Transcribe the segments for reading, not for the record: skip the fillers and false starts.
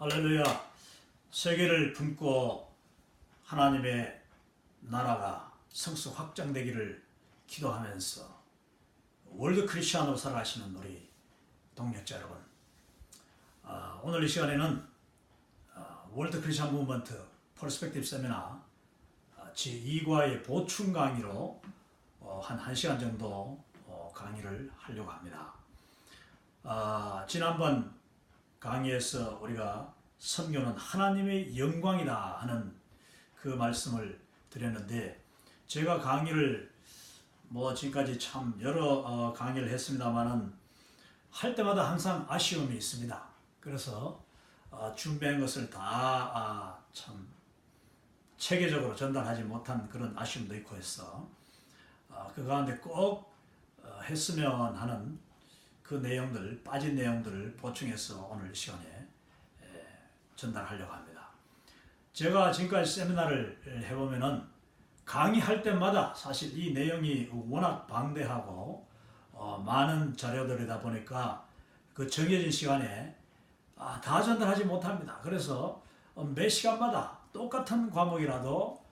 할렐루야. 세계를 품고 하나님의 나라가 성수 확장되기를 기도하면서 월드 크리스천으로 살아가시는 우리 동역자 여러분, 오늘 이 시간에는 월드 크리스천 무브먼트 퍼스펙티브 세미나 제2과의 보충 강의로 한 1시간 정도 강의를 하려고 합니다. 지난번 강의에서 우리가 선교는 하나님의 영광이다 하는 그 말씀을 드렸는데, 제가 강의를 지금까지 참 여러 강의를 했습니다만은 할 때마다 항상 아쉬움이 있습니다. 그래서 준비한 것을 다 참 체계적으로 전달하지 못한 그런 아쉬움도 있고 해서 그 가운데 꼭 했으면 하는 그 내용들, 빠진 내용들을 보충해서 오늘 시간에 전달하려고 합니다. 제가 지금까지 세미나를 해보면은 강의할 때마다 사실 이 내용이 워낙 방대하고 많은 자료들이다 보니까 그 정해진 시간에 다 전달하지 못합니다. 그래서 매 시간마다 똑같은 과목이라도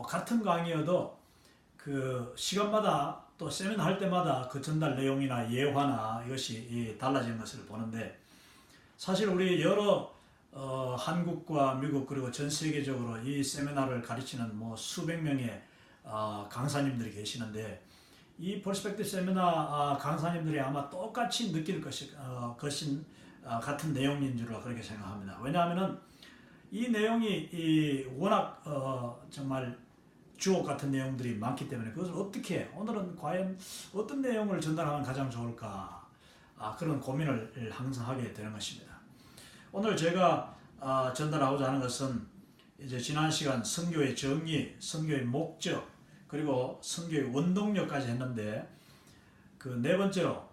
같은 강의여도 그 시간마다 또 세미나 할 때마다 그 전달 내용이나 예화나 이것이 달라지는 것을 보는데, 사실 우리 여러 한국과 미국 그리고 전 세계적으로 이 세미나를 가르치는 수백 명의 강사님들이 계시는데, 이 퍼스펙티브 세미나 강사님들이 아마 똑같이 느낄 것인 같은 내용인 줄로 그렇게 생각합니다. 왜냐하면은 이 내용이 워낙 정말 주옥 같은 내용들이 많기 때문에 그것을 어떻게, 오늘은 과연 어떤 내용을 전달하면 가장 좋을까, 그런 고민을 항상 하게 되는 것입니다. 오늘 제가 전달하고자 하는 것은 이제 지난 시간 선교의 정의, 선교의 목적, 그리고 선교의 원동력까지 했는데, 그 네 번째로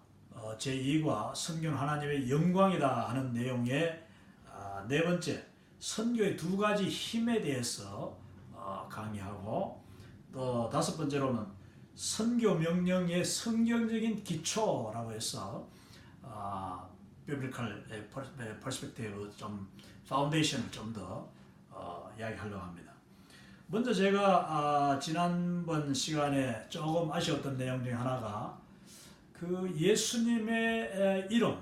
제2과 선교는 하나님의 영광이다 하는 내용의 네 번째, 선교의 두 가지 힘에 대해서 강의하고, 또 다섯 번째로는 선교 명령의 성경적인 기초라고 해서 비블리컬 퍼스펙티브 좀 파운데이션을 좀 더 이야기하려고 합니다. 먼저 제가 지난번 시간에 조금 아쉬웠던 내용 중에 하나가 그 예수님의 이름,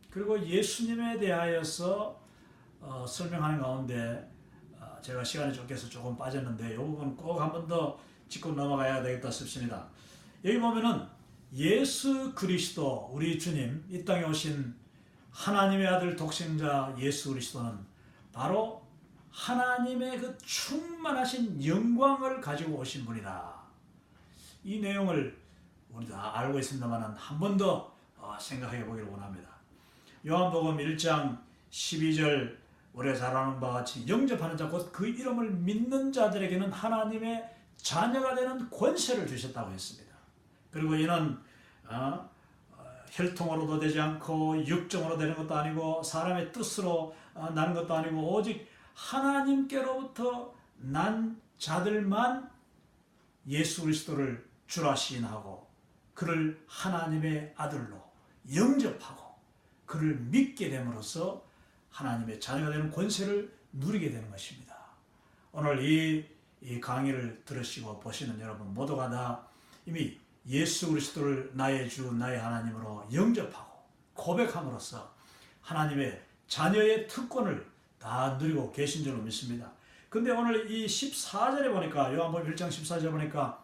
그리고 예수님에 대하여서 설명하는 가운데 제가 시간이 쫓겨서 조금 빠졌는데, 이 부분 꼭 한 번 더 짚고 넘어가야 되겠다 싶습니다. 여기 보면은 예수 그리스도, 우리 주님, 이 땅에 오신 하나님의 아들 독생자 예수 그리스도는 바로 하나님의 그 충만하신 영광을 가지고 오신 분이다. 이 내용을 우리 다 알고 있습니다만 한 번 더 생각해 보기를 원합니다. 요한복음 1장 12절, 우리가 잘 아는 바와 같이 영접하는 자 곧 그 이름을 믿는 자들에게는 하나님의 자녀가 되는 권세를 주셨다고 했습니다. 그리고 이는 혈통으로도 되지 않고 육정으로 되는 것도 아니고 사람의 뜻으로 나는 것도 아니고 오직 하나님께로부터 난 자들만 예수 그리스도를 주라 시인하고 그를 하나님의 아들로 영접하고 그를 믿게 됨으로써 하나님의 자녀가 되는 권세를 누리게 되는 것입니다. 오늘 이 강의를 들으시고 보시는 여러분 모두가 다 이미 예수 그리스도를 나의 주, 나의 하나님으로 영접하고 고백함으로써 하나님의 자녀의 특권을 다 누리고 계신 줄로 믿습니다. 근데 오늘 이 14절에 보니까, 요한복음 1장 14절에 보니까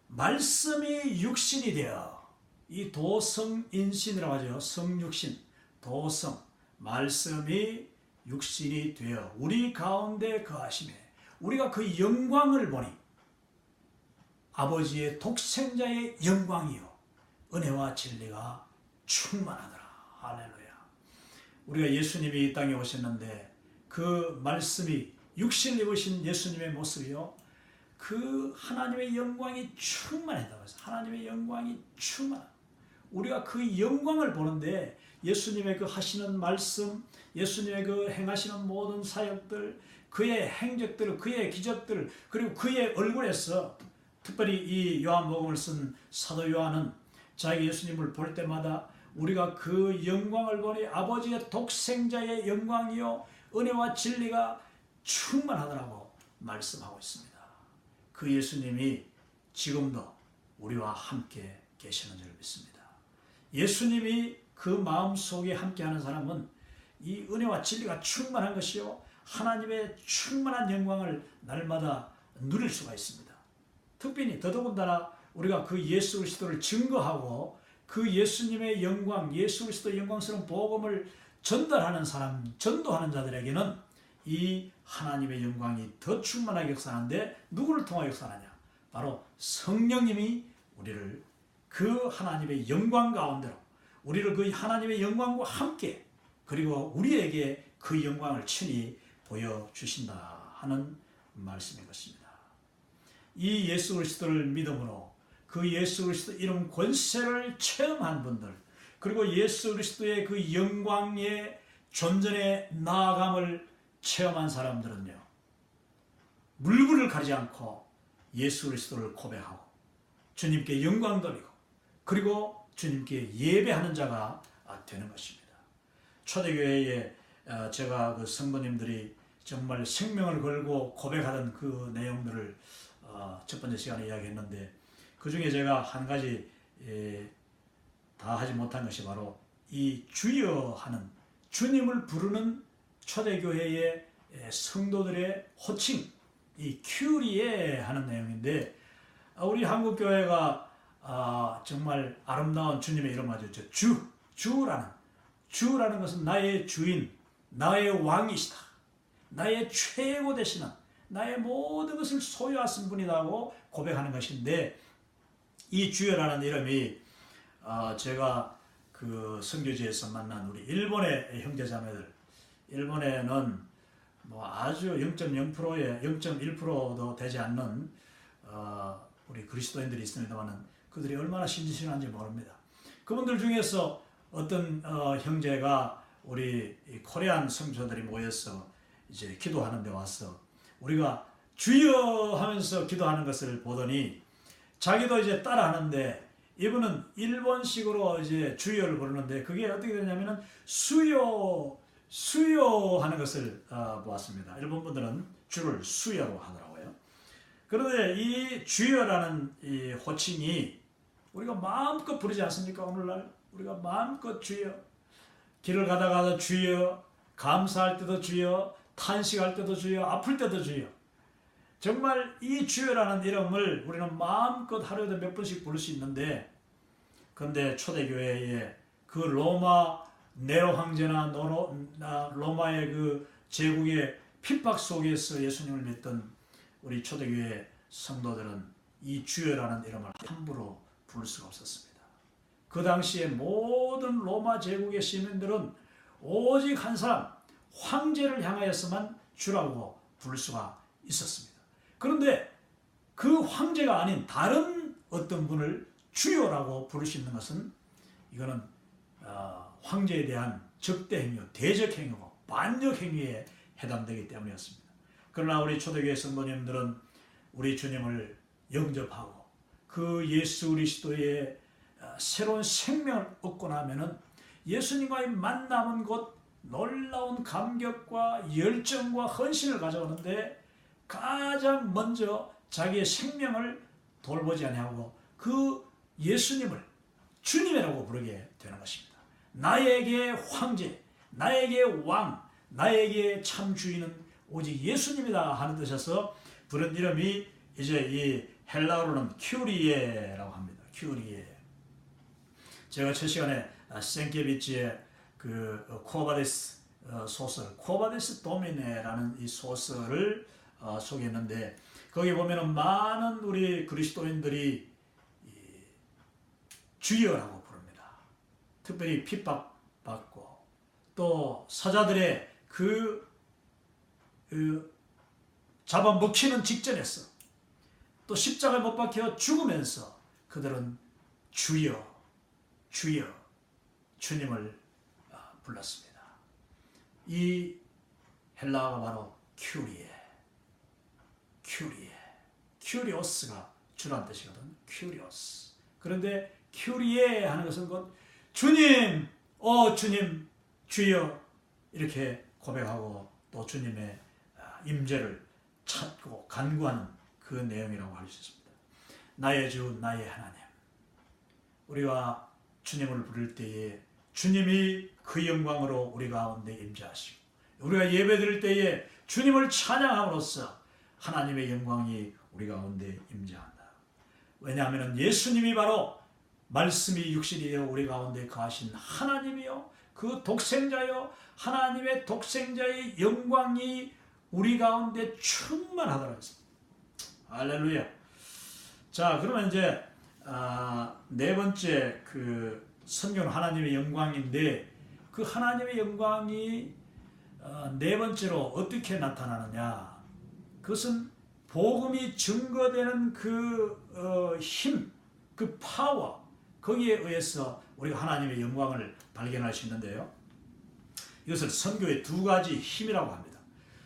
말씀이 육신이 되어, 이 도성인신이라고 하죠. 성육신, 도성, 말씀이 육신이 되어 우리 가운데 거하시매 우리가 그 영광을 보니 아버지의 독생자의 영광이요 은혜와 진리가 충만하더라. 할렐루야. 우리가 예수님이 이 땅에 오셨는데 그 말씀이 육신을 입으신 예수님의 모습이요 그 하나님의 영광이 충만했다고 해서 하나님의 영광이 충만하다. 우리가 그 영광을 보는데 예수님의 그 하시는 말씀, 예수님의 그 행하시는 모든 사역들, 그의 행적들, 그의 기적들, 그리고 그의 얼굴에서, 특별히 이 요한복음을 쓴 사도 요한은 자기 예수님을 볼 때마다 우리가 그 영광을 보니 아버지의 독생자의 영광이요 은혜와 진리가 충만하더라고 말씀하고 있습니다. 그 예수님이 지금도 우리와 함께 계시는 줄 믿습니다. 예수님이 그 마음속에 함께하는 사람은 이 은혜와 진리가 충만한 것이요 하나님의 충만한 영광을 날마다 누릴 수가 있습니다. 특별히 더더군다나 우리가 그 예수 그리스도를 증거하고 그 예수님의 영광, 예수 그리스도의 영광스러운 복음을 전달하는 사람, 전도하는 자들에게는 이 하나님의 영광이 더 충만하게 역사하는데 누구를 통하여 역사하느냐? 바로 성령님이 우리를 그 하나님의 영광 가운데로 우리를 그 하나님의 영광과 함께 그리고 우리에게 그 영광을 친히 보여주신다 하는 말씀인 것입니다. 이 예수 그리스도를 믿음으로 그 예수 그리스도 이름 권세를 체험한 분들 그리고 예수 그리스도의 그 영광의 존전에 나아감을 체험한 사람들은요 물불을 가리지 않고 예수 그리스도를 고백하고 주님께 영광 돌리고 그리고 주님께 예배하는 자가 되는 것입니다. 초대교회에 제가 그 성도님들이 정말 생명을 걸고 고백하던 그 내용들을 첫 번째 시간에 이야기했는데 그 중에 제가 한 가지 다 하지 못한 것이 바로 이 주여 하는 주님을 부르는 초대교회의 성도들의 호칭 이 큐리에 하는 내용인데 우리 한국교회가 정말 아름다운 주님의 이름 가지고 주라는 것은 나의 주인, 나의 왕이시다. 나의 최고 되시는 나의 모든 것을 소유하신 분이라고 고백하는 것인데 이 주여라는 이름이 제가 그 선교지에서 만난 우리 일본의 형제자매들 일본에는 뭐 아주 0.0%에 0.1%도 되지 않는 우리 그리스도인들이 있습니다만 그들이 얼마나 신실한지 모릅니다. 그분들 중에서 어떤 형제가 우리 코리안 성도들이 모여서 이제 기도하는 데 와서 우리가 주여 하면서 기도하는 것을 보더니 자기도 이제 따라 하는데 이분은 일본식으로 이제 주여를 부르는데 그게 어떻게 되냐면은 수요 하는 것을 보았습니다. 일본 분들은 주를 수여로 하더라고요. 그런데 이 주여라는 이 호칭이 우리가 마음껏 부르지 않습니까? 오늘날 우리가 마음껏 주여 길을 가다가도 주여 감사할 때도 주여 탄식할 때도 주여 아플 때도 주여 정말 이 주여라는 이름을 우리는 마음껏 하루에도 몇 번씩 부를 수 있는데 그런데 초대교회에 그 로마 네로 황제나 로마의 그 제국의 핍박 속에서 예수님을 믿던 우리 초대교회 성도들은 이 주여라는 이름을 함부로 부를 수가 없었습니다. 그 당시에 모든 로마 제국의 시민들은 오직 한 사람 황제를 향하여서만 주라고 부를 수가 있었습니다. 그런데 그 황제가 아닌 다른 어떤 분을 주여라고 부를 수 있는 것은 이거는 황제에 대한 적대행위요, 대적행위고 반역행위에 해당되기 때문이었습니다. 그러나 우리 초대교회 성도님들은 우리 주님을 영접하고 그 예수 그리스도의 새로운 생명을 얻고 나면은 예수님과의 만남은 곧 놀라운 감격과 열정과 헌신을 가져오는데 가장 먼저 자기의 생명을 돌보지 아니하고 그 예수님을 주님이라고 부르게 되는 것입니다. 나에게 황제, 나에게 왕, 나에게 참 주인은 오직 예수님이다 하는 뜻에서 부른 이름이 이제 이 헬라어로는 큐리에라고 합니다. 큐리에. 제가 첫 시간에 생케비치의 그 쿠오바디스 소설, 쿠오바디스 도미네라는 이 소설을 소개했는데 거기 보면은 많은 우리 그리스도인들이 주여라고 부릅니다. 특별히 핍박받고 또 사자들의 그 잡아먹히는 직전에서 또 십자가에 못 박혀 죽으면서 그들은 주여 주님을 불렀습니다. 이 헬라어가 바로 큐리오스가 주란 뜻이거든. 큐리오스. 그런데 큐리에 하는 것은 곧 주님, 주님, 주여 이렇게 고백하고 또 주님의 임재를 찾고 간구하는 그 내용이라고 할 수 있습니다. 나의 주, 나의 하나님. 우리가 주님을 부를 때에 주님이 그 영광으로 우리 가운데 임재하시고, 우리가 예배드릴 때에 주님을 찬양함으로써 하나님의 영광이 우리 가운데 임재한다. 왜냐하면 예수님이 바로 말씀이 육신이 되어 우리 가운데 거하신 하나님이요, 그 독생자요, 하나님의 독생자의 영광이 우리 가운데 충만하더라고요. 할렐루야. 자, 그러면 이제 네 번째 그 선교는 하나님의 영광인데, 그 하나님의 영광이 네 번째로 어떻게 나타나느냐? 그것은 복음이 증거되는 그 힘, 그 파워, 거기에 의해서 우리가 하나님의 영광을 발견할 수 있는데요. 이것을 선교의 두 가지 힘이라고 합니다.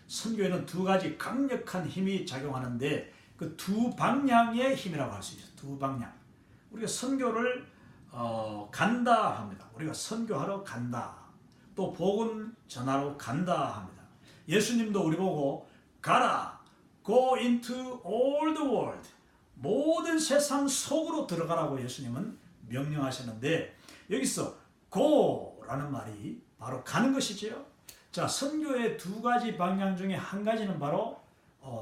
선교에는 두 가지 강력한 힘이 작용하는데 그 두 방향의 힘이라고 할 수 있어요. 두 방향. 우리가 선교를 간다 합니다. 우리가 선교하러 간다. 또 복음 전하러 간다 합니다. 예수님도 우리 보고 가라, go into all the world, 모든 세상 속으로 들어가라고 예수님은 명령하셨는데, 여기서 go라는 말이 바로 가는 것이지요. 자, 선교의 두 가지 방향 중에 한 가지는 바로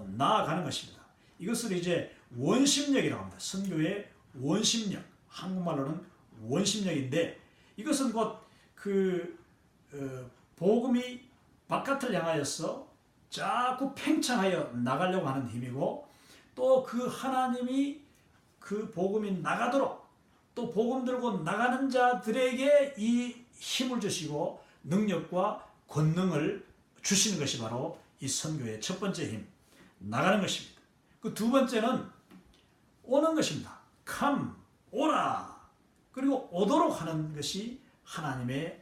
나아가는 것입니다. 이것을 이제 원심력이라고 합니다. 선교의 원심력, 한국말로는 원심력인데, 이것은 곧 복음이 바깥을 향하여서 자꾸 팽창하여 나가려고 하는 힘이고, 또 그 하나님이 그 복음이 나가도록 또 복음 들고 나가는 자들에게 이 힘을 주시고 능력과 권능을 주시는 것이 바로 이 선교의 첫 번째 힘, 나가는 것입니다. 그 두 번째는 오는 것입니다. come, 오라. 그리고 오도록 하는 것이 하나님의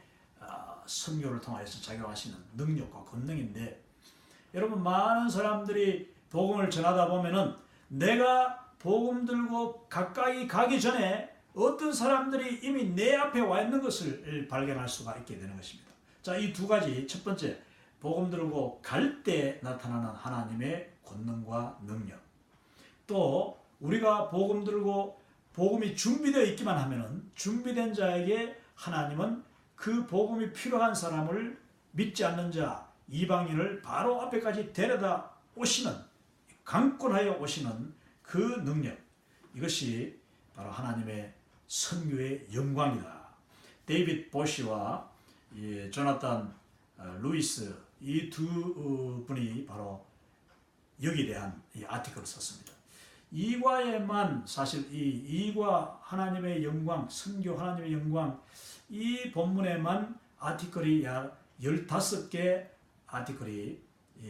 선교를 통하여서 작용하시는 능력과 권능인데, 여러분, 많은 사람들이 복음을 전하다 보면은 내가 복음 들고 가까이 가기 전에 어떤 사람들이 이미 내 앞에 와 있는 것을 발견할 수가 있게 되는 것입니다. 자, 이 두 가지, 첫 번째, 복음 들고 갈 때 나타나는 하나님의 권능과 능력. 또 우리가 복음 들고 복음이 준비되어 있기만 하면은 준비된 자에게 하나님은 그 복음이 필요한 사람을 믿지 않는 자, 이방인을 바로 앞에까지 데려다 오시는, 강권하여 오시는 그 능력, 이것이 바로 하나님의 선교의 영광이다. 데이빗 보시와 조나탄 루이스, 이 두 분이 바로 여기에 대한 이 아티클을 썼습니다. 이과에만 사실 이 이과 하나님의 영광, 선교 하나님의 영광, 이 본문에만 아티클이 약 15개 아티클이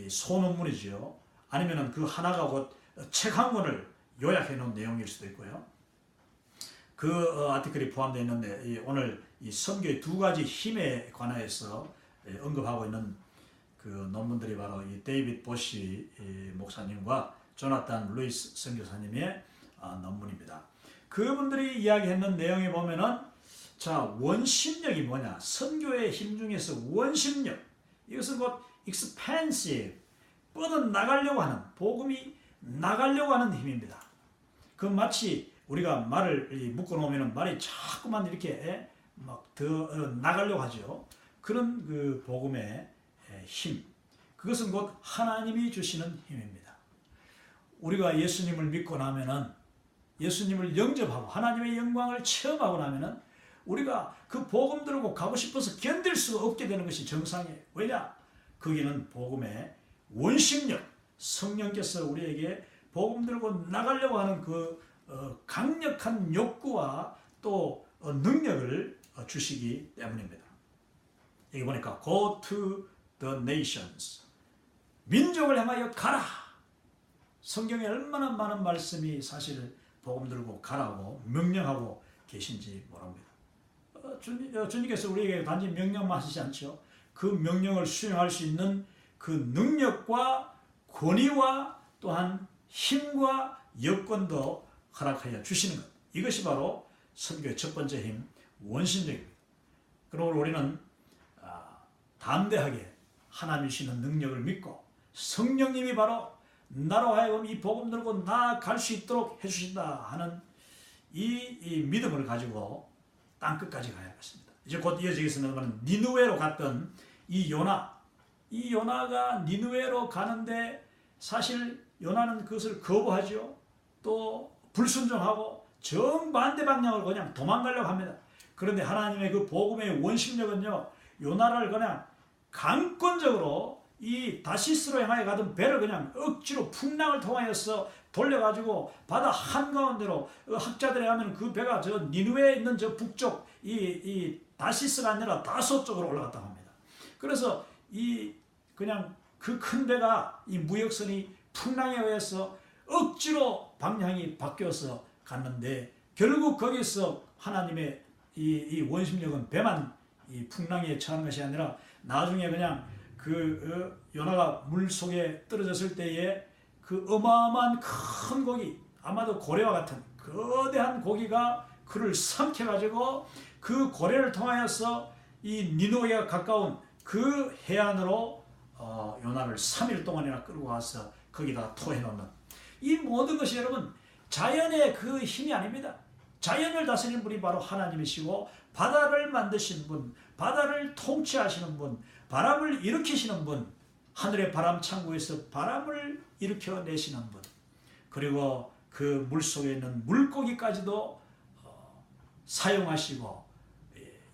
소논문이죠. 아니면 그 하나가 곧 책 한 권을 요약해 놓은 내용일 수도 있고요. 그 아티클이 포함되어 있는데, 오늘 이 선교의 두 가지 힘에 관하여서 언급하고 있는 그 논문들이 바로 이 데이빗 보시 목사님과 조나탄 루이스 선교사님의 논문입니다. 그분들이 이야기했는 내용에 보면은, 자, 원심력이 뭐냐? 선교의 힘 중에서 원심력, 이것은 곧 expansive, 뻗어나가려고 하는, 복음이 나가려고 하는 힘입니다. 그 마치 우리가 말을 묶어놓으면 말이 자꾸만 이렇게 막 더 나가려고 하죠. 그런 그 복음의 힘, 그것은 곧 하나님이 주시는 힘입니다. 우리가 예수님을 믿고 나면은, 예수님을 영접하고 하나님의 영광을 체험하고 나면은 우리가 그 복음 들고 가고 싶어서 견딜 수가 없게 되는 것이 정상이에요. 왜냐? 거기는 복음의 원심력, 성령께서 우리에게 복음 들고 나가려고 하는 그 강력한 욕구와 또 능력을 주시기 때문입니다. 여기 보니까 Go to the nations, 민족을 향하여 가라. 성경에 얼마나 많은 말씀이 사실 복음 들고 가라고 명령하고 계신지 모릅니다. 주님께서 우리에게 단지 명령만 하시지 않죠. 그 명령을 수행할 수 있는 그 능력과 권위와 또한 힘과 여건도 허락하여 주시는 것, 이것이 바로 선교의 첫 번째 힘, 원심력입니다. 그러므로 우리는 담대하게 하나님 주시는 능력을 믿고 성령님이 바로 나로 하여금 이 복음 들고 나아갈 수 있도록 해주신다 하는 이 믿음을 가지고 땅끝까지 가야겠습니다. 이제 곧 이어지겠습니다만 니느웨로 갔던 이 요나가 니느웨로 가는데 사실 요나는 그것을 거부하죠. 또 불순종하고 정반대 방향으로 그냥 도망가려고 합니다. 그런데 하나님의 그 복음의 원심력은요, 요나를 그냥 강권적으로 이 다시스로 향하여 가던 배를 그냥 억지로 풍랑을 통하여서 돌려가지고 바다 한가운데로, 학자들에 하면 그 배가 저 니느웨에 있는 저 북쪽 이 다시스가 아니라 다소 쪽으로 올라갔다고 합니다. 그래서 이 그냥 그 큰 배가 이 무역선이 풍랑에 의해서 억지로 방향이 바뀌어서 갔는데 결국 거기서 하나님의 이 원심력은 배만 이 풍랑에 처한 것이 아니라 나중에 그냥 그 요나가 물 속에 떨어졌을 때에 그 어마어마한 큰 고기, 아마도 고래와 같은 거대한 고기가 그를 삼켜가지고 그 고래를 통하여서 이 니느웨가 가까운 그 해안으로 요나를 3일 동안이나 끌고 가서 거기다가 토해놓는 이 모든 것이 여러분 자연의 그 힘이 아닙니다. 자연을 다스리는 분이 바로 하나님이시고 바다를 만드신 분, 바다를 통치하시는 분, 바람을 일으키시는 분, 하늘의 바람 창고에서 바람을 일으켜내시는 분, 그리고 그 물속에 있는 물고기까지도 사용하시고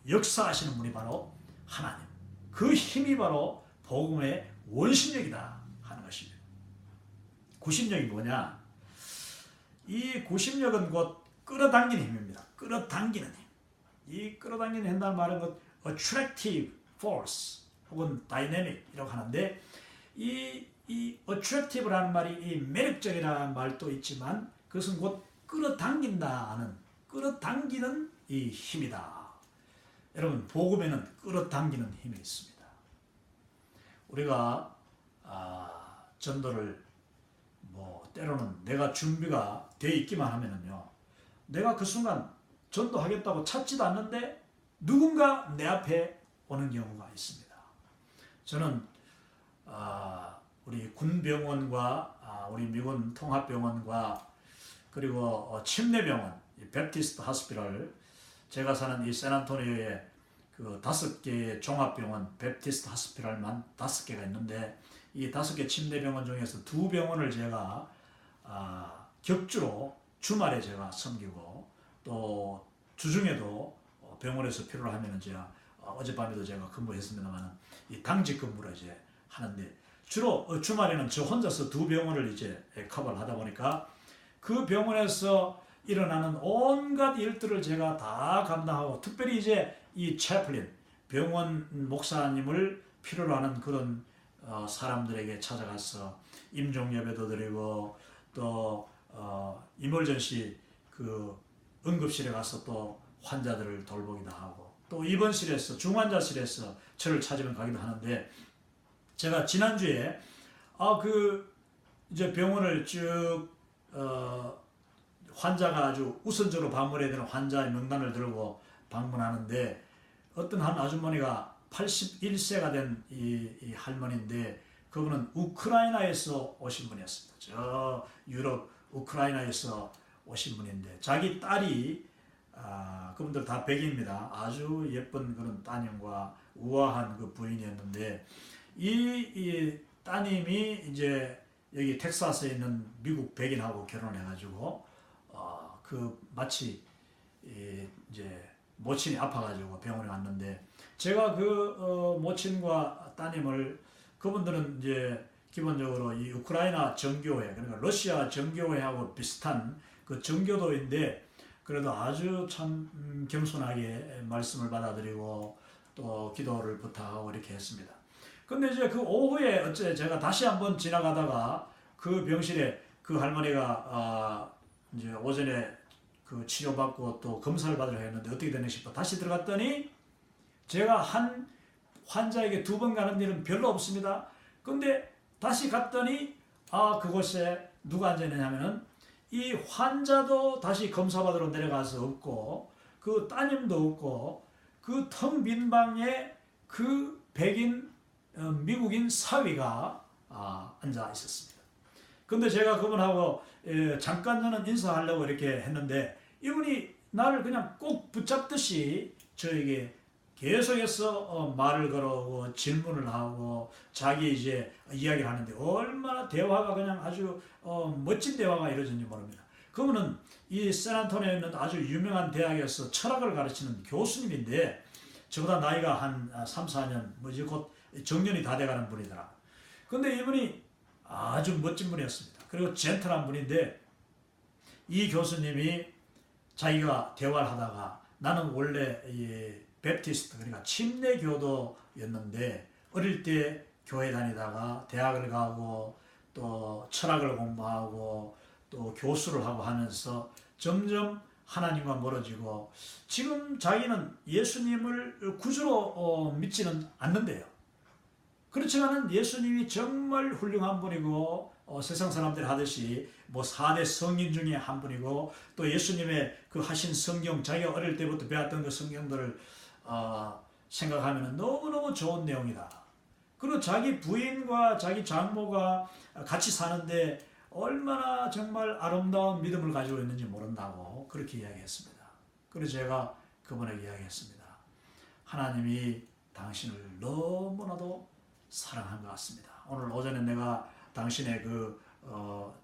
역사하시는 분이 바로 하나님. 그 힘이 바로 복음의 원심력이다 하는 것입니다. 구심력이 뭐냐? 이 구심력은 곧 끌어당기는 힘입니다. 끌어당기는 힘. 이 끌어당기는 힘이라는 말은 곧 attractive force 혹은 dynamic이라고 하는데 이 attractive라는 말이 이 매력적이라는 말도 있지만 그것은 곧 끌어당긴다는 끌어당기는 이 힘이다. 여러분 복음에는 끌어당기는 힘이 있습니다. 우리가 전도를 때로는 내가 준비가 돼 있기만 하면은요, 내가 그 순간 전도하겠다고 찾지도 않는데 누군가 내 앞에 오는 경우가 있습니다. 저는 우리 군병원과 우리 미군 통합병원과 그리고 침례병원, 베프티스트 하스피럴, 제가 사는 이 샌안토니오에 그 5개의 종합병원, 베프티스트 하스피럴만 5개가 있는데 이 5개 침례병원 중에서 2병원을 제가 격주로 주말에 제가 섬기고 또 주중에도 병원에서 필요로 하면은 제가 어젯밤에도 제가 근무했습니다만 이 당직 근무를 이제 하는데 주로 주말에는 저 혼자서 2병원을 이제 커버를 하다 보니까 그 병원에서 일어나는 온갖 일들을 제가 다 감당하고 특별히 이제 이 채플린 병원 목사님을 필요로 하는 그런 사람들에게 찾아가서 임종 예배도 드리고 또 이멀전시 그 응급실에 가서 또 환자들을 돌보기도 하고 또 입원실에서 중환자실에서 저를 찾으면 가기도 하는데 제가 지난주에 그 이제 병원을 쭉 환자가 아주 우선적으로 방문해야 되는 환자의 명단을 들고 방문하는데 어떤 한 아주머니가 81세가 된 이 할머니인데 그분은 우크라이나에서 오신 분이었습니다. 저 유럽 우크라이나에서 오신 분인데 자기 딸이 그분들 다 백인입니다. 아주 예쁜 그런 따님과 우아한 그 부인이었는데 이 따님이 이제 여기 텍사스에 있는 미국 백인하고 결혼해가지고 그 마치 이제 모친이 아파가지고 병원에 왔는데 제가 그 모친과 따님을 그분들은 이제 기본적으로 이 우크라이나 정교회 그러니까 러시아 정교회하고 비슷한 그 정교도인데 그래도 아주 참 겸손하게 말씀을 받아들이고 또 기도를 부탁하고 이렇게 했습니다. 근데 이제 그 오후에 어째 제가 다시 한번 지나가다가 그 병실에 그 할머니가 이제 오전에 그 치료받고 또 검사를 받으려 했는데 어떻게 되나 싶어 다시 들어갔더니 제가 한 환자에게 2번 가는 일은 별로 없습니다. 근데 다시 갔더니 그곳에 누가 앉아있느냐면은 이 환자도 다시 검사 받으러 내려가서 없고 그 따님도 없고 그 텅 빈 방에 그 백인 미국인 사위가 앉아 있었습니다. 근데 제가 그분하고 잠깐 저는 인사하려고 이렇게 했는데 이분이 나를 그냥 꼭 붙잡듯이 저에게 계속해서 말을 걸어오고 질문을 하고 자기 이제 이야기를 하는데 얼마나 대화가 그냥 아주 멋진 대화가 이루어졌는지 모릅니다. 그분은 이 샌안토니오에 있는 아주 유명한 대학에서 철학을 가르치는 교수님인데 저보다 나이가 한 3, 4년 뭐지 곧 정년이 다 돼가는 분이더라. 근데 이분이 아주 멋진 분이었습니다. 그리고 젠틀한 분인데 이 교수님이 자기가 대화를 하다가 나는 원래 베프티스트 그러니까 침례교도였는데 어릴 때 교회 다니다가 대학을 가고 또 철학을 공부하고 또 교수를 하고 하면서 점점 하나님과 멀어지고 지금 자기는 예수님을 구주로 믿지는 않는데요. 그렇지만은 예수님이 정말 훌륭한 분이고 세상 사람들이 하듯이 뭐 4대 성인 중에 한 분이고 또 예수님의 그 하신 성경 자기가 어릴 때부터 배웠던 그 성경들을 생각하면 너무너무 좋은 내용이다. 그리고 자기 부인과 자기 장모가 같이 사는데 얼마나 정말 아름다운 믿음을 가지고 있는지 모른다고 그렇게 이야기했습니다. 그래서 제가 그분에게 이야기했습니다. 하나님이 당신을 너무나도 사랑한 것 같습니다. 오늘 오전에 내가 당신의 그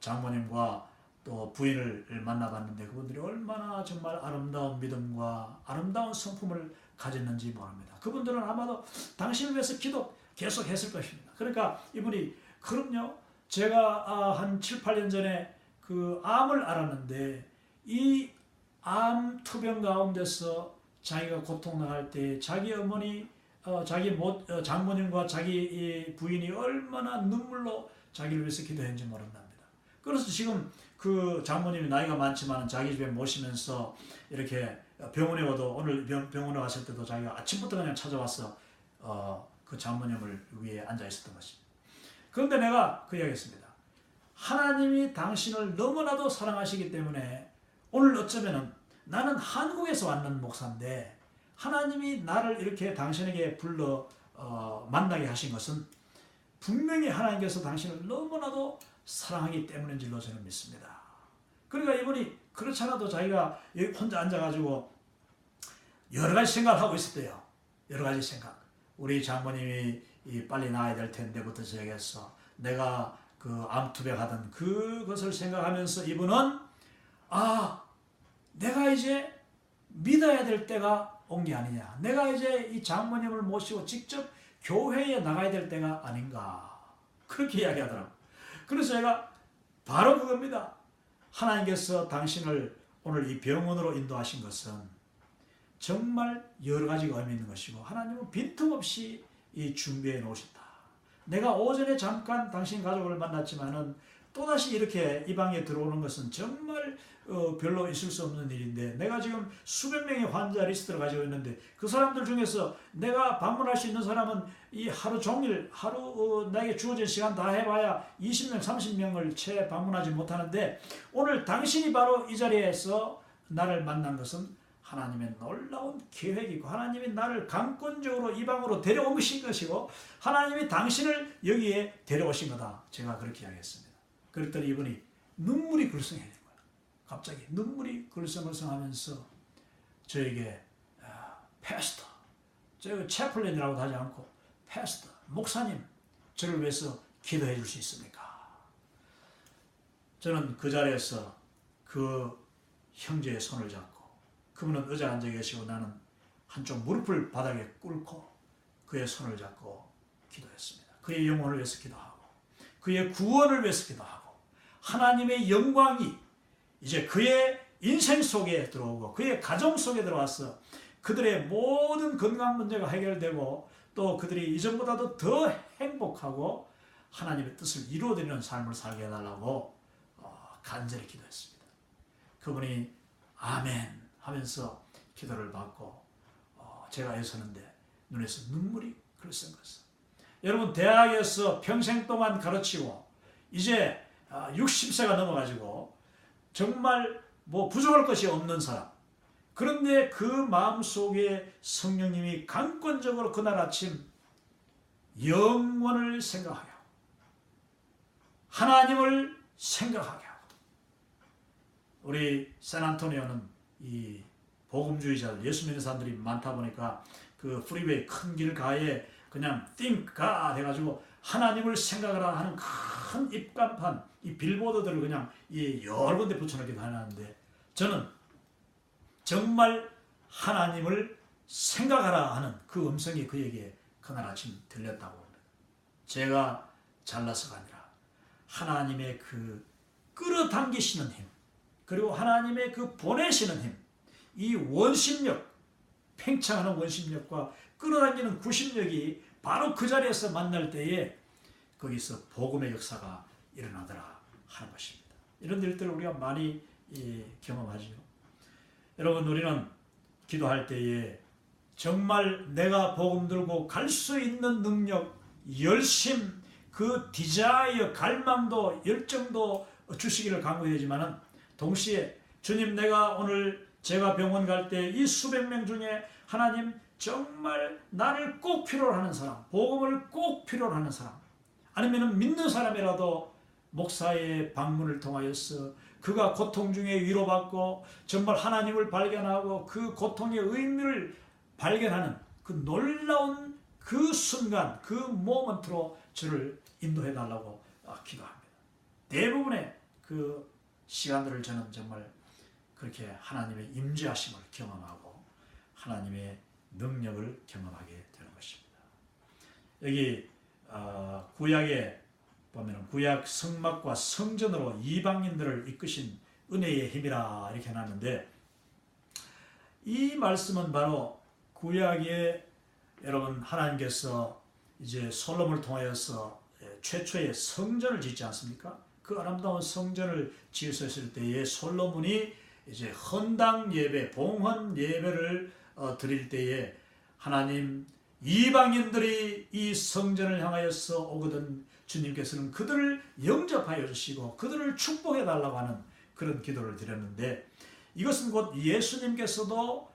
장모님과 또 부인을 만나봤는데 그분들이 얼마나 정말 아름다운 믿음과 아름다운 성품을 가졌는지 모릅니다. 그분들은 아마도 당신을 위해서 기도 계속 했을 것입니다. 그러니까 이분이 그럼요. 제가 한 7, 8년 전에 그 암을 알았는데 이 암 투병 가운데서 자기가 고통당할 때 자기 어머니 자기 장모님과 자기 부인이 얼마나 눈물로 자기를 위해서 기도했는지 모른답니다. 그래서 지금 그 장모님이 나이가 많지만 자기 집에 모시면서 이렇게 병원에 와도 오늘 병원에 왔을 때도 자기가 아침부터 그냥 찾아와서 그 장모님을 위에 앉아 있었던 것입니다. 그런데 내가 그 이야기했습니다. 하나님이 당신을 너무나도 사랑하시기 때문에 오늘 어쩌면은 나는 한국에서 왔는 목사인데 하나님이 나를 이렇게 당신에게 불러 만나게 하신 것은 분명히 하나님께서 당신을 너무나도 사랑하기 때문인 줄로 저는 믿습니다. 그러니까 이분이 그렇지 않아도 자기가 여기 혼자 앉아가지고 여러 가지 생각을 하고 있었대요. 여러 가지 생각. 우리 장모님이 빨리 나아야 될 텐데부터 시작해서 내가 그 암투병하던 그것을 생각하면서 이분은 내가 이제 믿어야 될 때가 온 게 아니냐. 내가 이제 이 장모님을 모시고 직접 교회에 나가야 될 때가 아닌가. 그렇게 이야기하더라고요. 그래서 제가 바로 그겁니다. 하나님께서 당신을 오늘 이 병원으로 인도하신 것은 정말 여러 가지가 의미 있는 것이고 하나님은 빈틈없이 이 준비해 놓으셨다. 내가 오전에 잠깐 당신 가족을 만났지만은 또다시 이렇게 이 방에 들어오는 것은 정말 별로 있을 수 없는 일인데 내가 지금 수백 명의 환자 리스트를 가지고 있는데 그 사람들 중에서 내가 방문할 수 있는 사람은 이 하루 종일 나에게 주어진 시간 다 해봐야 20명 30명을 채 방문하지 못하는데 오늘 당신이 바로 이 자리에서 나를 만난 것은 하나님의 놀라운 계획이고 하나님이 나를 강권적으로 이 방으로 데려오신 것이고 하나님이 당신을 여기에 데려오신 거다. 제가 그렇게 이야기했습니다. 그랬더니 이분이 눈물이 글썽해진 거예요. 갑자기 눈물이 글썽글썽하면서 저에게 패스터, 저 채플린이라고도 하지 않고 패스터, 목사님 저를 위해서 기도해 줄 수 있습니까? 저는 그 자리에서 그 형제의 손을 잡고 그분은 의자에 앉아 계시고 나는 한쪽 무릎을 바닥에 꿇고 그의 손을 잡고 기도했습니다. 그의 영혼을 위해서 기도하고 그의 구원을 위해서 기도하고 하나님의 영광이 이제 그의 인생 속에 들어오고 그의 가정 속에 들어와서 그들의 모든 건강 문제가 해결되고 또 그들이 이전보다도 더 행복하고 하나님의 뜻을 이루어드리는 삶을 살게 해달라고 간절히 기도했습니다. 그분이 아멘 하면서 기도를 받고 제가 애서는데 눈에서 눈물이 글썽글썽. 여러분 대학에서 평생 동안 가르치고 이제 60세가 넘어가지고 정말 뭐 부족할 것이 없는 사람 그런데 그 마음속에 성령님이 강권적으로 그날 아침 영원을 생각하게 하고 하나님을 생각하게 하고, 우리 샌안토니오는 이 복음주의자들, 예수 믿는 사람들이 많다 보니까 그 프리웨이 큰 길가에 그냥 think God 해가지고 하나님을 생각하라 하는 큰 입간판, 이 빌보드들을 그냥 이 여러 군데 붙여놓기도 하는데, 저는 정말 하나님을 생각하라 하는 그 음성이 그에게 그날 아침 들렸다고 합니다. 제가 잘나서가 아니라 하나님의 그 끌어당기시는 힘, 그리고 하나님의 그 보내시는 힘, 이 원심력, 팽창하는 원심력과 끌어당기는 구심력이 바로 그 자리에서 만날 때에 거기서 복음의 역사가 일어나더라 하는 것입니다. 이런 일들을 우리가 많이 경험하지요. 여러분, 우리는 기도할 때에 정말 내가 복음 들고 갈 수 있는 능력, 열심, 그 디자이어, 갈망도, 열정도 주시기를 간구되지만은 동시에 주님, 내가 오늘 제가 병원 갈 때 이 수백 명 중에 하나님 정말 나를 꼭 필요로 하는 사람, 복음을 꼭 필요로 하는 사람, 아니면 믿는 사람이라도 목사의 방문을 통하여서 그가 고통 중에 위로받고 정말 하나님을 발견하고 그 고통의 의미를 발견하는 그 놀라운 그 순간, 그 모먼트로 저를 인도해 달라고 기도합니다. 대부분의 그 시간들을 저는 정말 그렇게 하나님의 임재하심을 경험하고 하나님의 능력을 경험하게 되는 것입니다. 여기 구약에 보면 구약 성막과 성전으로 이방인들을 이끄신 은혜의 힘이라 이렇게 해놨는데, 이 말씀은 바로 구약에 여러분 하나님께서 이제 솔로몬을 통하여서 최초의 성전을 짓지 않습니까? 그 아름다운 성전을 지으셨을 때에 솔로몬이 이제 헌당 예배, 봉헌 예배를 드릴 때에 하나님, 이방인들이 이 성전을 향하여서 오거든 주님께서는 그들을 영접하여 주시고 그들을 축복해 달라고 하는 그런 기도를 드렸는데, 이것은 곧 예수님께서도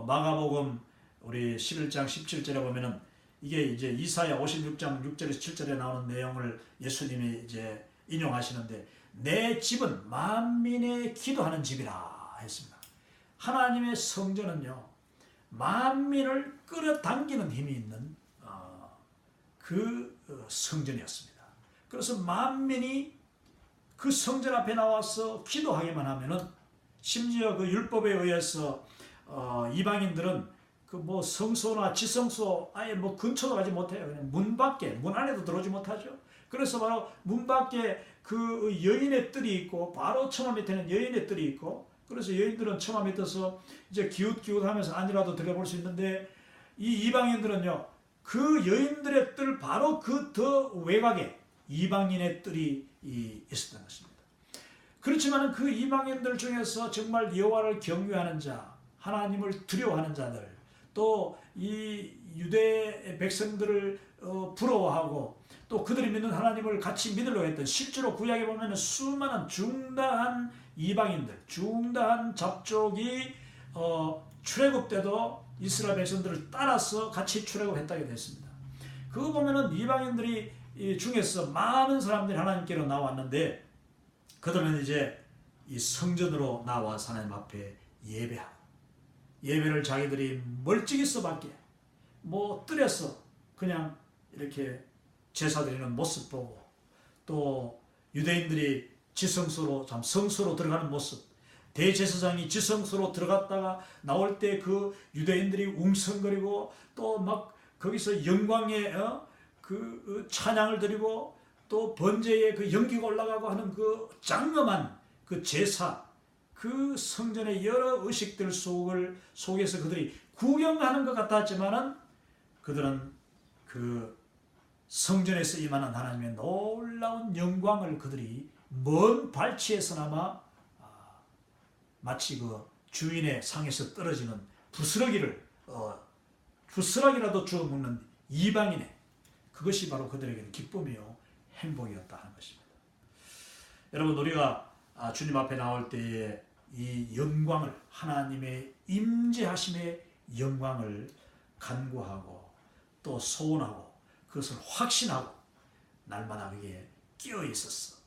마가복음 우리 11장 17절에 보면은 이게 이제 이사야 56장 6절에서 7절에 나오는 내용을 예수님이 이제 인용하시는데, 내 집은 만민의 기도하는 집이라 했습니다. 하나님의 성전은요, 만민을 끌어당기는 힘이 있는 그 성전이었습니다. 그래서 만민이 그 성전 앞에 나와서 기도하기만 하면은, 심지어 그 율법에 의해서 이방인들은 그 뭐 성소나 지성소 아예 뭐 근처도 가지 못해요. 그냥 문 밖에, 문 안에도 들어오지 못하죠. 그래서 바로 문 밖에 그 여인의 뜰이 있고 바로 처마 밑에는 여인의 뜰이 있고, 그래서 여인들은 처마 밑에서 이제 기웃기웃하면서 안이라도 들여볼 수 있는데, 이 이방인들은요, 그 여인들의 뜰 바로 그 더 외곽에 이방인의 뜰이 있었던 것입니다. 그렇지만 그 이방인들 중에서 정말 여호와를 경외하는 자, 하나님을 두려워하는 자들, 또 이 유대 백성들을 부러워하고 또 그들이 믿는 하나님을 같이 믿으려고 했던, 실제로 구약에 보면 수많은 중다한 이방인들, 중다한 잡족이 출애굽 때도 이스라엘 백성들을 따라서 같이 출애굽했다고 됐습니다. 그거 보면은 이방인들이 중에서 많은 사람들이 하나님께로 나왔는데, 그들은 이제 이 성전으로 나와서 하나님 앞에 예배하고, 예배를 자기들이 멀찍이서밖에 뭐 뜰에서 그냥 이렇게 제사 드리는 모습 보고, 또 유대인들이 지성소로, 참 성소로 들어가는 모습, 대제사장이 지성소로 들어갔다가 나올 때 그 유대인들이 웅성거리고 또 막 거기서 영광의 그 찬양을 드리고 또 번제에 그 연기가 올라가고 하는 그 장엄한 그 제사, 그 성전의 여러 의식들 속에서 그들이 구경하는 것 같았지만은, 그들은 그 성전에서 임하는 하나님의 놀라운 영광을 그들이 먼 발치에서나마 마치 그 주인의 상에서 떨어지는 부스러기라도 주워 먹는 이방인의, 그것이 바로 그들에게는 기쁨이요 행복이었다 하는 것입니다. 여러분, 우리가 주님 앞에 나올 때에 이 영광을, 하나님의 임재하심의 영광을 간구하고 또 소원하고 그것을 확신하고 날마다 그게 끼어 있었어.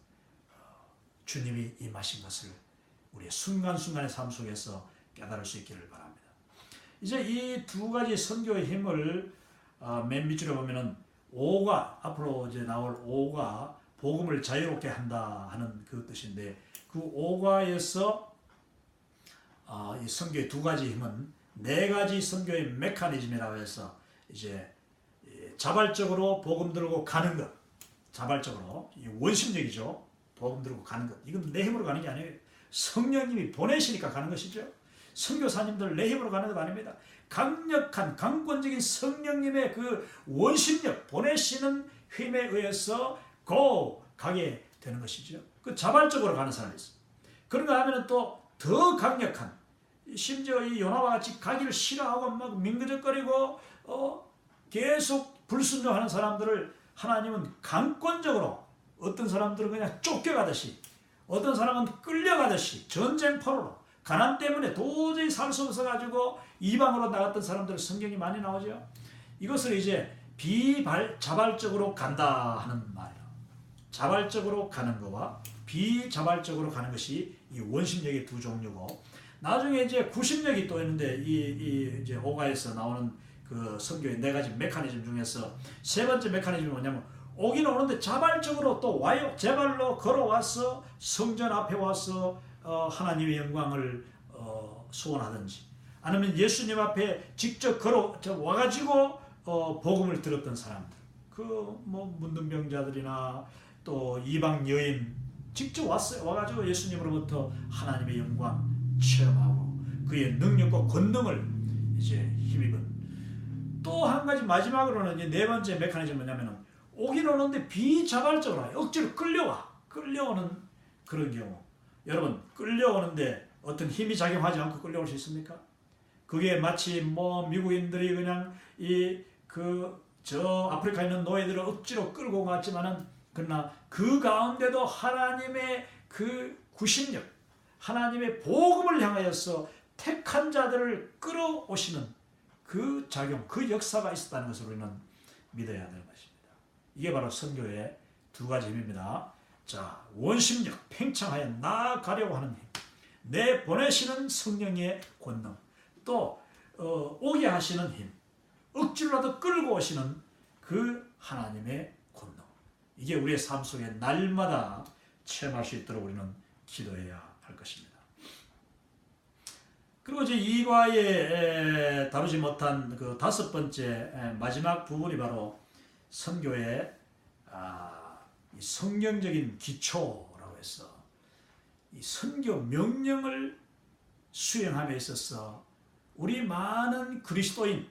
주님이 임하신 것을 우리의 순간순간의 삶 속에서 깨달을 수 있기를 바랍니다. 이제 이 두 가지 선교의 힘을 맨 밑줄에 보면은 5가 앞으로 이제 나올 5가 복음을 자유롭게 한다 하는 그 뜻인데, 그 5가에서 이 선교의 두 가지 힘은 네 가지 선교의 메커니즘이라고 해서 이제 자발적으로 복음 들고 가는 것, 자발적으로 원심력이죠. 복음 들고 가는 것. 이건 내 힘으로 가는 게 아니에요. 성령님이 보내시니까 가는 것이죠. 선교사님들 내 힘으로 가는 것 아닙니다. 강력한 강권적인 성령님의 그 원심력, 보내시는 힘에 의해서 가게 되는 것이죠. 그 자발적으로 가는 사람이 있어요. 그런가 하면 또 더 강력한, 심지어 이 요나와 같이 가기를 싫어하고 막 민그적거리고 계속 불순종하는 사람들을 하나님은 강권적으로, 어떤 사람들은 그냥 쫓겨가듯이, 어떤 사람은 끌려가듯이 전쟁포로로, 가난 때문에 도저히 살 수 없어가지고 이방으로 나갔던 사람들 성경이 많이 나오죠. 이것을 이제 자발적으로 간다 하는 말이에요. 자발적으로 가는 것과 비자발적으로 가는 것이 이 원심력의 두 종류고, 나중에 이제 구심력이 또 있는데, 이제 오가에서 나오는 그 선교의 네 가지 메커니즘 중에서 세 번째 메커니즘이 뭐냐면, 오긴 오는데 자발적으로 또 와요. 제 발로 걸어와서 성전 앞에 와서 하나님의 영광을 소원하든지, 아니면 예수님 앞에 직접 와가지고 복음을 들었던 사람들, 그 뭐 문둥병자들이나 또 이방 여인 직접 왔어요. 와가지고 예수님으로부터 하나님의 영광 체험하고 그의 능력과 권능을 이제 힘입은. 또 한 가지 마지막으로는 이제 네 번째 메커니즘이 뭐냐면은, 오긴 오는데 비자발적으로 와요. 억지로 끌려오는 그런 경우. 여러분, 끌려오는데 어떤 힘이 작용하지 않고 끌려올 수 있습니까? 그게 마치 뭐 미국인들이 그냥 저 아프리카에 있는 노예들을 억지로 끌고 갔지만은, 그러나 그 가운데도 하나님의 그 구심력, 하나님의 복음을 향하여서 택한 자들을 끌어오시는 그 작용, 그 역사가 있었다는 것을 우리는 믿어야 되는 것입니다. 이게 바로 선교의 두 가지 힘입니다. 자, 원심력, 팽창하여 나아가려고 하는 힘, 내 보내시는 성령의 권능, 또 오게 하시는 힘, 억지로라도 끌고 오시는 그 하나님의 권능. 이게 우리의 삶 속에 날마다 체험할 수 있도록 우리는 기도해야 할 것입니다. 그리고 이제 2과에 다루지 못한 그 다섯 번째 마지막 부분이 바로 선교의 이 성경적인 기초라고 해서, 이 선교 명령을 수행함에 있어서 우리 많은 그리스도인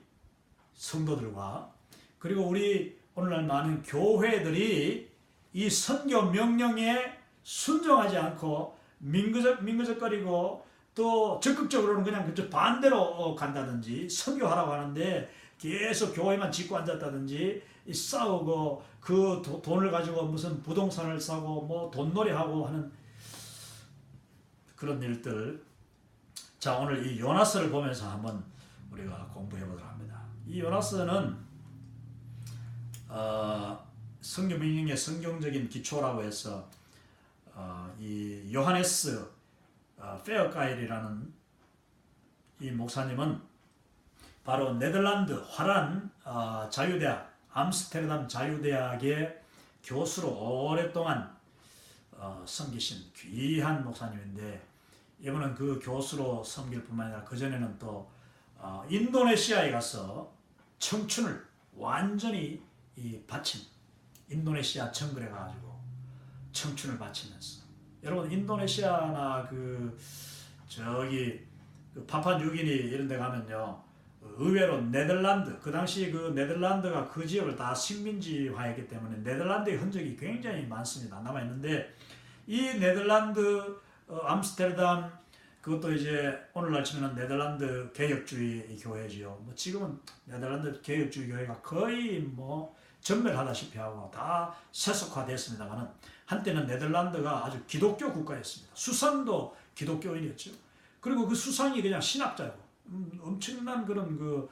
성도들과, 그리고 우리 오늘날 많은 교회들이 이 선교 명령에 순종하지 않고 민그적거리고 또 적극적으로는 그냥 그쪽 반대로 간다든지, 선교하라고 하는데 계속 교회만 짓고 앉았다든지, 싸우고 그 돈을 가지고 무슨 부동산을 사고 뭐 돈놀이하고 하는 그런 일들. 자, 오늘 이 요나스를 보면서 한번 우리가 공부해 보도록 합니다. 이 요나스는 성경 명령의 성경적인 기초라고 해서 이 요하네스 페어가일이라는 이 목사님은 바로 네덜란드 화란 자유대학, 암스테르담 자유대학의 교수로 오랫동안 섬기신 귀한 목사님인데, 이분은 그 교수로 섬길 뿐만 아니라 그전에는 또 인도네시아에 가서 청춘을 완전히 바친, 인도네시아 정글에 가가지고 청춘을 바치면서, 여러분 인도네시아나 저기 파푸아뉴기니 이런 데 가면요, 의외로 네덜란드, 그 당시 그 네덜란드가 그 지역을 다 식민지화했기 때문에 네덜란드의 흔적이 굉장히 많습니다. 남아있는데, 이 네덜란드 암스테르담, 그것도 이제 오늘날 치면 네덜란드 개혁주의 교회지요. 뭐 지금은 네덜란드 개혁주의 교회가 거의 뭐 전멸하다시피 하고 다 세속화됐습니다만은, 한때는 네덜란드가 아주 기독교 국가였습니다. 수상도 기독교인이었죠. 그리고 그 수상이 그냥 신학자고 엄청난 그런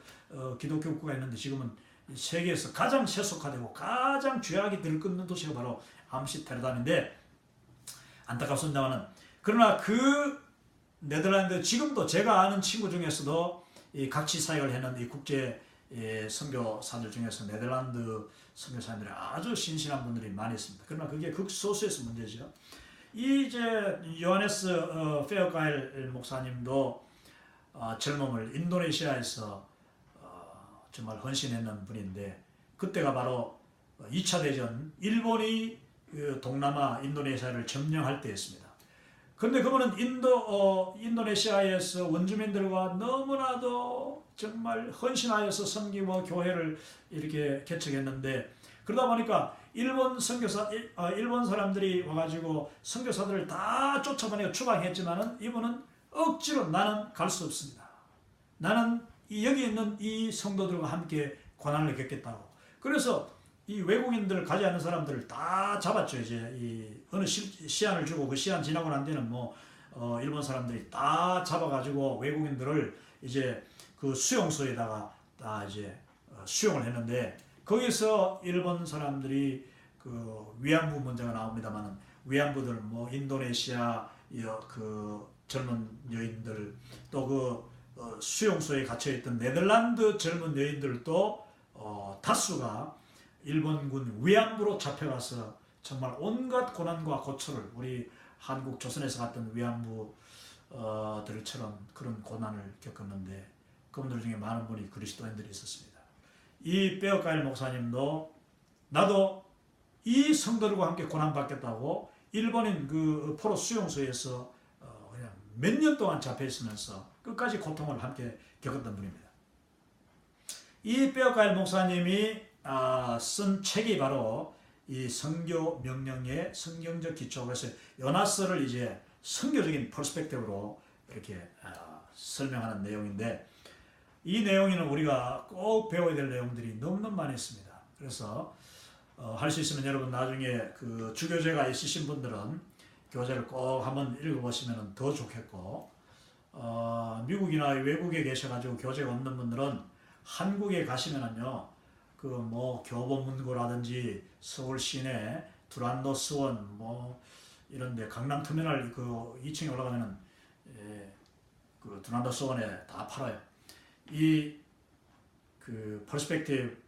기독교 국가가 있는데 지금은 세계에서 가장 세속화되고 가장 죄악이 들끓는 도시가 바로 암스테르담인데 안타깝습니다만은 그러나 그 네덜란드 지금도 제가 아는 친구 중에서도 이 각지 사역을 하는 이 국제 선교사들 중에서 네덜란드 선교사님들이 아주 신실한 분들이 많이 있습니다. 그러나 그게 극소수에서 문제죠. 이제 요하네스 페어가일 목사님도 젊음을 인도네시아에서 정말 헌신했는 분인데 그때가 바로 2차 대전 일본이 동남아 인도네시아를 점령할 때였습니다. 그런데 그분은 인도네시아에서 원주민들과 너무나도 정말 헌신하여서 섬기고 교회를 이렇게 개척했는데 그러다 보니까 일본 사람들이 와가지고 선교사들을 다 쫓아보내고 추방했지만은 이분은 억지로 나는 갈 수 없습니다. 나는 여기 있는 이 성도들과 함께 고난을 겪겠다고. 그래서 이 외국인들 가지 않는 사람들을 다 잡았죠. 이제 이 어느 시한을 주고 그 시한 지나고 난 뒤는 일본 사람들이 다 잡아가지고 외국인들을 이제 그 수용소에다가 다 이제 수용을 했는데 거기서 일본 사람들이 그 위안부 문제가 나옵니다만은 위안부들 인도네시아 그 젊은 여인들 또 그 수용소에 갇혀있던 네덜란드 젊은 여인들도 다수가 일본군 위안부로 잡혀가서 정말 온갖 고난과 고초를 우리 한국 조선에서 갔던 위안부들처럼 그런 고난을 겪었는데 그분들 중에 많은 분이 그리스도인들이 있었습니다. 이 페어가일 목사님도 나도 이 성도들과 함께 고난받겠다고 일본인 그 포로 수용소에서 그냥 몇 년 동안 잡혀 있으면서 끝까지 고통을 함께 겪었던 분입니다. 이 페어가일 목사님이 쓴 책이 바로 이 선교 명령의 성경적 기초. 그래서 요나스를 이제 선교적인 퍼스펙티브로 이렇게 설명하는 내용인데 이 내용에는 우리가 꼭 배워야 될 내용들이 너무너무 많이 있습니다. 그래서 할 수 있으면 여러분 나중에 그 주교재가 있으신 분들은 교재를 꼭 한번 읽어보시면 더 좋겠고 미국이나 외국에 계셔가지고 교재가 없는 분들은 한국에 가시면은요 그 교보문고라든지 서울 시내 두란노 수원 이런데 강남터미널 그 2층에 올라가면은 그 두란노 수원에 다 팔아요. 이 그 퍼스펙티브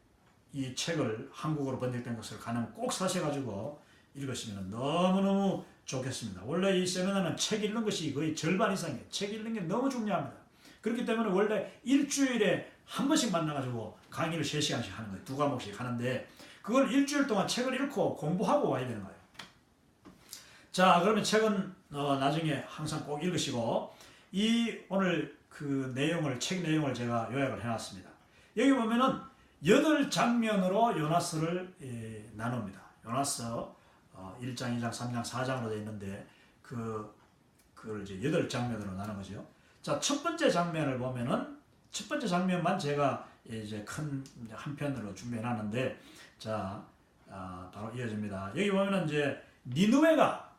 이 책을 한국어로 번역된 것을 가능하면 꼭 사셔가지고 읽으시면 너무너무 좋겠습니다. 원래 이 세미나는 책 읽는 것이 거의 절반 이상이에요. 책 읽는 게 너무 중요합니다. 그렇기 때문에 원래 일주일에 한 번씩 만나가지고 강의를 3시간씩 하는 거예요. 2과목씩 하는데 그걸 일주일 동안 책을 읽고 공부하고 와야 되는 거예요. 자, 그러면 책은 나중에 항상 꼭 읽으시고 오늘 그 내용을 책 내용을 제가 요약을 해놨습니다. 여기 보면은 8장면으로 요나스를 나눕니다. 요나스 1장, 2장, 3장, 4장으로 되어 있는데 그걸 이제 8장면으로 나눈 거죠. 자, 첫 번째 장면을 보면은 첫 번째 장면만 제가 이제 큰 한 편으로 준비해 놨는데 자, 바로 이어집니다. 여기 보면은 이제 니느웨가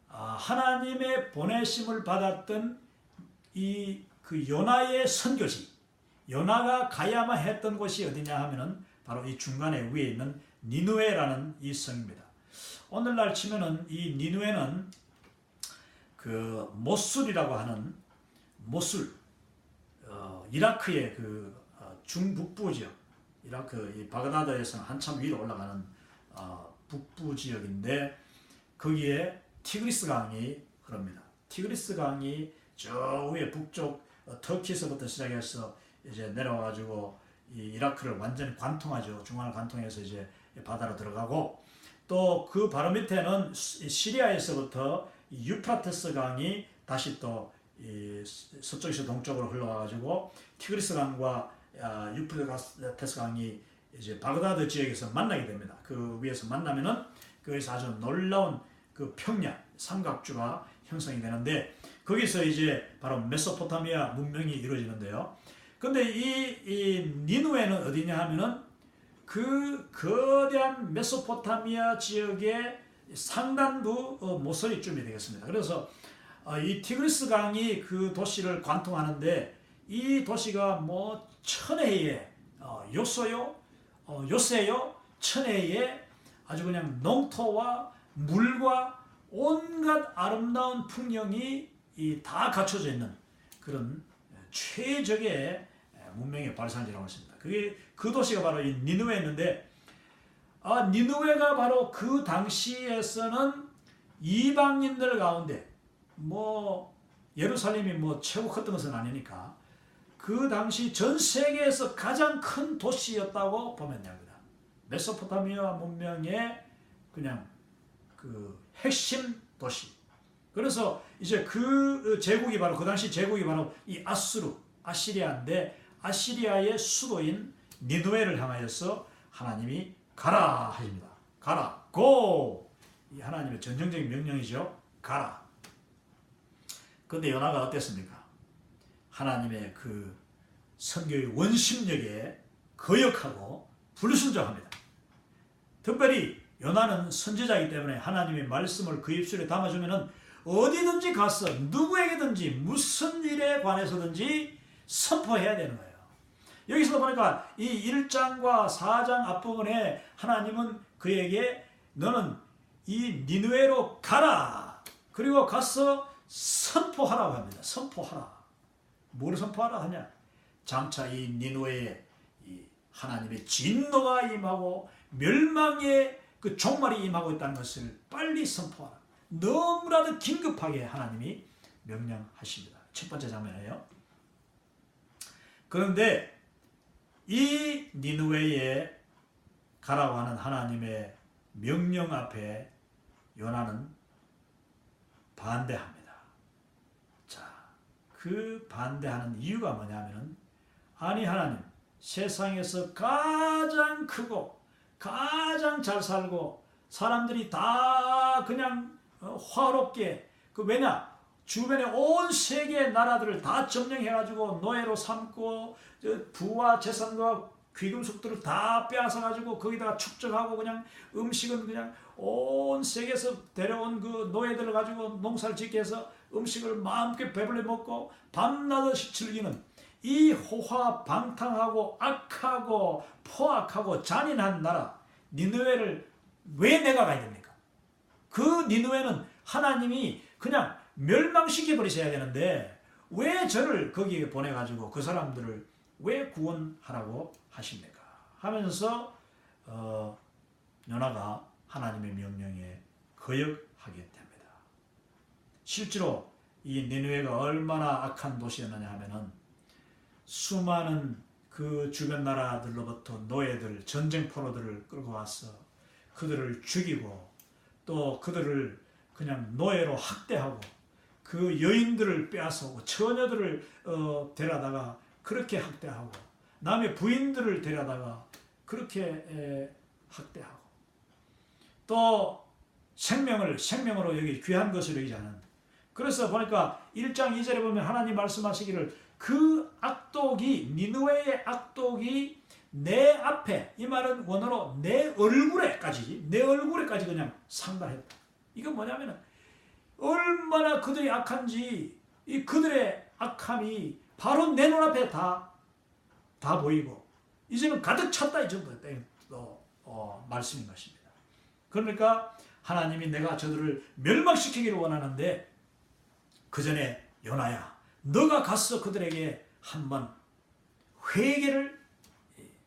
하나님의 보내심을 받았던 그 요나의 선교지, 요나가 가야만 했던 곳이 어디냐 하면은 바로 이 중간에 위에 있는 니느웨라는 이 성입니다. 오늘날 치면은 이 니느웨는 그 모술이라고 하는 모술, 이라크의 그 중북부 지역, 이라크 이 바그다드에서는 한참 위로 올라가는 북부 지역인데 거기에 티그리스 강이 흐릅니다. 티그리스 강이 저 위에 북쪽 터키에서부터 시작해서 이제 내려와가지고 이 이라크를 완전히 관통하죠. 중앙을 관통해서 이제 바다로 들어가고 또 그 바로 밑에는 시리아에서부터 유프라테스 강이 다시 또 서쪽에서 동쪽으로 흘러와가지고 티그리스 강과 유프라테스 강이 이제 바그다드 지역에서 만나게 됩니다. 그 위에서 만나면은 거기서 아주 놀라운 그 평야 삼각주가 형성이 되는데 거기서 이제 바로 메소포타미아 문명이 이루어지는데요. 근데 이 니느웨는 어디냐 하면은 그 거대한 메소포타미아 지역의 상단부 모서리쯤이 되겠습니다. 그래서 이 티그리스 강이 그 도시를 관통하는데 이 도시가 뭐 천혜의 요새요 천혜의 아주 그냥 농토와 물과 온갖 아름다운 풍경이 다 갖춰져 있는 그런 최적의 문명의 발산지라고 했습니다. 그 도시가 바로 이 니느웨였는데, 니느웨가 바로 그 당시에서는 이방인들 가운데 뭐 예루살렘이 뭐 최고 컸던 것은 아니니까 그 당시 전 세계에서 가장 큰 도시였다고 보면 됩니다. 메소포타미아 문명의 그냥 그 핵심 도시. 그래서 이제 그 제국이 바로 그 당시 제국이 바로 이 아시리아인데 아시리아의 수도인 니느웨를 향하여서 하나님이 가라 하십니다. 가라, 고! 이 하나님의 전형적인 명령이죠. 가라. 그런데 요나가 어땠습니까? 하나님의 그 선교의 원심력에 거역하고 불순종합니다. 특별히 요나는 선지자이기 때문에 하나님의 말씀을 그 입술에 담아주면은 어디든지 가서 누구에게든지 무슨 일에 관해서든지 선포해야 되는 거예요. 여기서 보니까 이 1장과 4장 앞부분에 하나님은 그에게 너는 이 니느웨로 가라. 그리고 가서 선포하라고 합니다. 선포하라. 뭘 선포하라 하냐? 장차 이 니느웨에 이 하나님의 진노가 임하고 멸망의 그 종말이 임하고 있다는 것을 빨리 선포하라. 너무나도 긴급하게 하나님이 명령하십니다. 첫 번째 장면이에요. 그런데 이 니느웨에 가라고 하는 하나님의 명령 앞에 요나는 반대합니다. 자, 그 반대하는 이유가 뭐냐면은, 아니 하나님, 세상에서 가장 크고 가장 잘 살고 사람들이 다 그냥 화롭게, 왜냐? 주변의 온 세계 나라들을 다 점령해가지고 노예로 삼고 부와 재산과 귀금속들을 다 빼앗아가지고 거기다가 축적하고 그냥 음식은 그냥 온 세계에서 데려온 그 노예들을 가지고 농사를 짓게 해서 음식을 마음껏 배불리 먹고 밤낮없이 즐기는 이 호화방탕하고 악하고 포악하고 잔인한 나라 니느웨를 왜 내가 가야 됩니까? 그 니느웨는 하나님이 그냥 멸망시켜 버리셔야 되는데 왜 저를 거기에 보내가지고 그 사람들을 왜 구원하라고 하십니까? 하면서 요나가 하나님의 명령에 거역하게 됩니다. 실제로 이 니느웨가 얼마나 악한 도시였느냐 하면은 수많은 그 주변 나라들로부터 노예들, 전쟁 포로들을 끌고 와서 그들을 죽이고 또 그들을 그냥 노예로 학대하고 그 여인들을 빼앗아오고 처녀들을 데려다가 그렇게 학대하고 남의 부인들을 데려다가 그렇게 학대하고 또 생명으로 여기 귀한 것으로 여기지 않은. 그래서 보니까 1장 2절에 보면 하나님 말씀하시기를 그 악독이 니느웨의 악독이 내 앞에, 이 말은 원어로 내 얼굴에까지 그냥 상달했다. 이건 뭐냐면은 얼마나 그들이 악한지 이 그들의 악함이 바로 내 눈앞에 다 보이고 이제는 가득 찼다 이 정도 말씀인 것입니다. 그러니까 하나님이 내가 저들을 멸망시키기를 원하는데 그 전에 요나야 너가 가서 그들에게 한번 회개를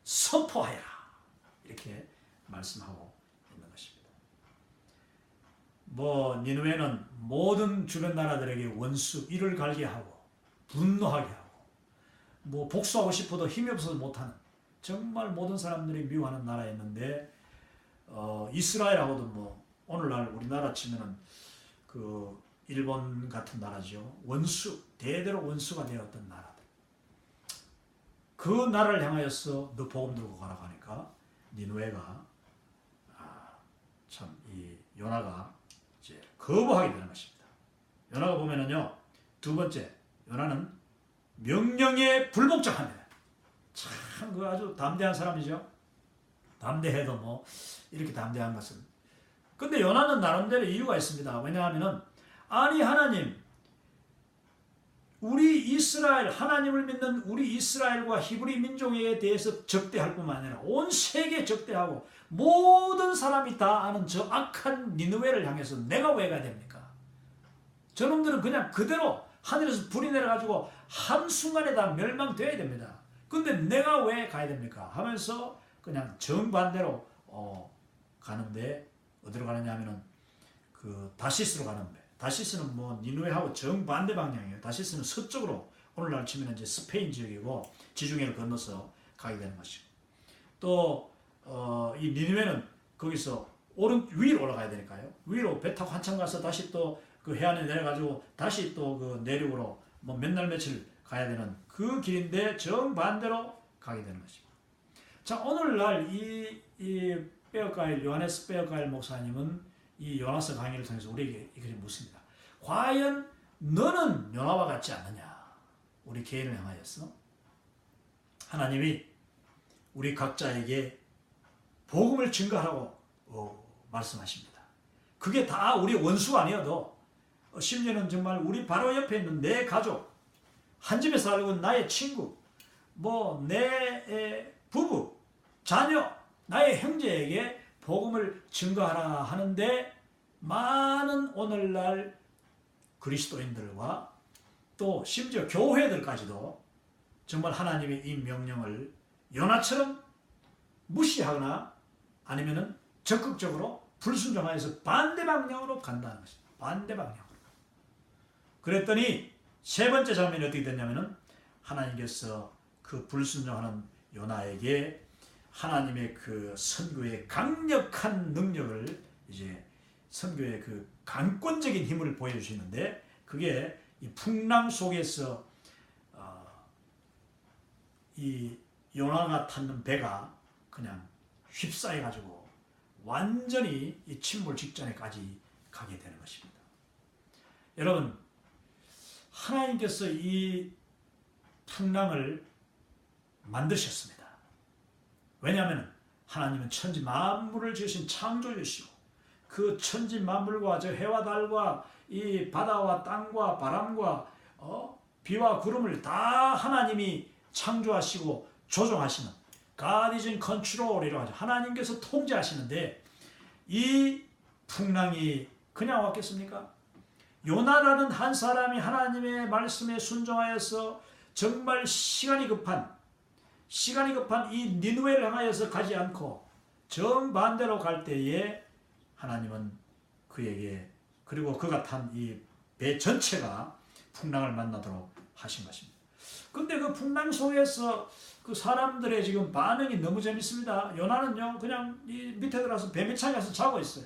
선포하여라 이렇게 말씀하고 있는 것입니다. 니느웨는 모든 주변 나라들에게 원수, 이를 갈게 하고 분노하게 하고 복수하고 싶어도 힘이 없어서 못하는 정말 모든 사람들이 미워하는 나라였는데 이스라엘하고도 오늘날 우리나라 치면은 그 일본 같은 나라죠. 원수, 대대로 원수가 되었던 나라들. 그 나라를 향하여서 너 복음 들고 가라고 하니까 니느웨가 참 이 요나가 이제 거부하게 되는 것입니다. 요나가 보면은요, 두 번째 요나는 명령에 불복종합니다. 참 그 아주 담대한 사람이죠. 담대해도 이렇게 담대한 것은. 근데 요나는 나름대로 이유가 있습니다. 왜냐하면은 아니 하나님, 우리 이스라엘, 하나님을 믿는 우리 이스라엘과 히브리 민족에 대해서 적대할 뿐만 아니라 온 세계에 적대하고 모든 사람이 다 아는 저 악한 니느웨를 향해서 내가 왜 가야 됩니까? 저놈들은 그냥 그대로 하늘에서 불이 내려가지고 한순간에 다 멸망돼야 됩니다. 근데 내가 왜 가야 됩니까? 하면서 그냥 정반대로 가는데, 어디로 가느냐 하면은 그 다시스로 가는데, 다시스는 뭐 니누웨하고 정반대 방향이에요. 다시스는 서쪽으로, 오늘날 치면 이제 스페인 지역이고 지중해를 건너서 가게 되는 것이고, 또 이 니누웨는 거기서 위로 올라가야 되니까요. 위로 배 타고 한참 가서 다시 또 그 해안에 내려가지고 다시 또 그 내륙으로 뭐 몇 날 며칠 가야 되는 그 길인데 정반대로 가게 되는 것입니다. 자, 오늘날 이 베어가일, 요하네스 베어가일 목사님은 이 요나서 강의를 통해서 우리에게 이것이 묻습니다. 과연 너는 요나와 같지 않느냐? 우리 개인을 향하여서 하나님이 우리 각자에게 복음을 증거하라고 말씀하십니다. 그게 다 우리 원수가 아니어도, 심지어는 정말 우리 바로 옆에 있는 내 가족, 한 집에 살고 있는 나의 친구, 뭐 내 부부, 자녀, 나의 형제에게 복음을 증거하라 하는데, 많은 오늘날 그리스도인들과 또 심지어 교회들까지도 정말 하나님의 이 명령을 요나처럼 무시하거나 아니면은 적극적으로 불순종하여서 반대 방향으로 간다는 것입니다. 반대 방향으로. 그랬더니 세 번째 장면이 어떻게 됐냐면은, 하나님께서 그 불순종하는 요나에게 하나님의 그 선교의 강력한 능력을, 이제 선교의 그 강권적인 힘을 보여주시는데, 그게 이 풍랑 속에서 이 요나가 탔는 배가 그냥 휩싸여 가지고 완전히 이 침몰 직전에까지 가게 되는 것입니다. 여러분, 하나님께서 이 풍랑을 만드셨습니다. 왜냐하면 하나님은 천지 만물을 지으신 창조주시고, 그 천지 만물과 저 해와 달과 이 바다와 땅과 바람과 비와 구름을 다 하나님이 창조하시고 조종하시는, God is in control이라고 하죠. 하나님께서 통제하시는데, 이 풍랑이 그냥 왔겠습니까? 요나라는 한 사람이 하나님의 말씀에 순종하여서 정말 시간이 급한 이 니느웨를 향하여서 가지 않고 정반대로 갈 때에 하나님은 그에게, 그리고 그가 탄 이 배 전체가 풍랑을 만나도록 하신 것입니다. 근데 그 풍랑 속에서 그 사람들의 지금 반응이 너무 재밌습니다. 요나는요, 그냥 이 밑에 들어가서 배 밑창에 가서 자고 있어요.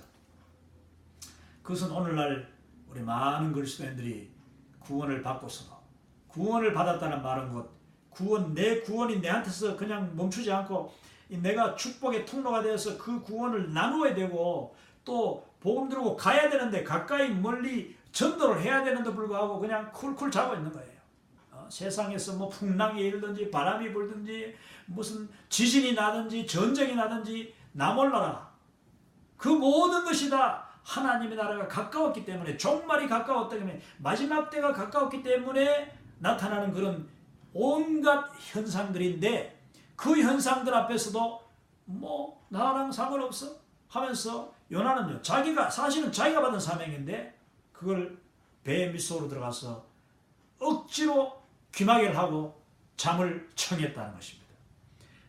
그것은 오늘날 우리 많은 그리스도인들이 구원을 받고서도, 구원을 받았다는 말은 내 구원이 내한테서 그냥 멈추지 않고 내가 축복의 통로가 되어서 그 구원을 나누어야 되고, 또 복음 들고 가야 되는데 가까이 멀리 전도를 해야 되는데 불구하고 그냥 쿨쿨 자고 있는 거예요. 세상에서 뭐 풍랑이 일든지 바람이 불든지 무슨 지진이 나든지 전쟁이 나든지 나 몰라라. 그 모든 것이 다 하나님의 나라가 가까웠기 때문에, 종말이 가까웠기 때문에, 마지막 때가 가까웠기 때문에 나타나는 그런 온갖 현상들인데, 그 현상들 앞에서도 뭐 나랑 상관없어 하면서 요나는요, 사실은 자기가 받은 사명인데 그걸 배 밑속으로 들어가서 억지로 귀마개를 하고 잠을 청했다는 것입니다.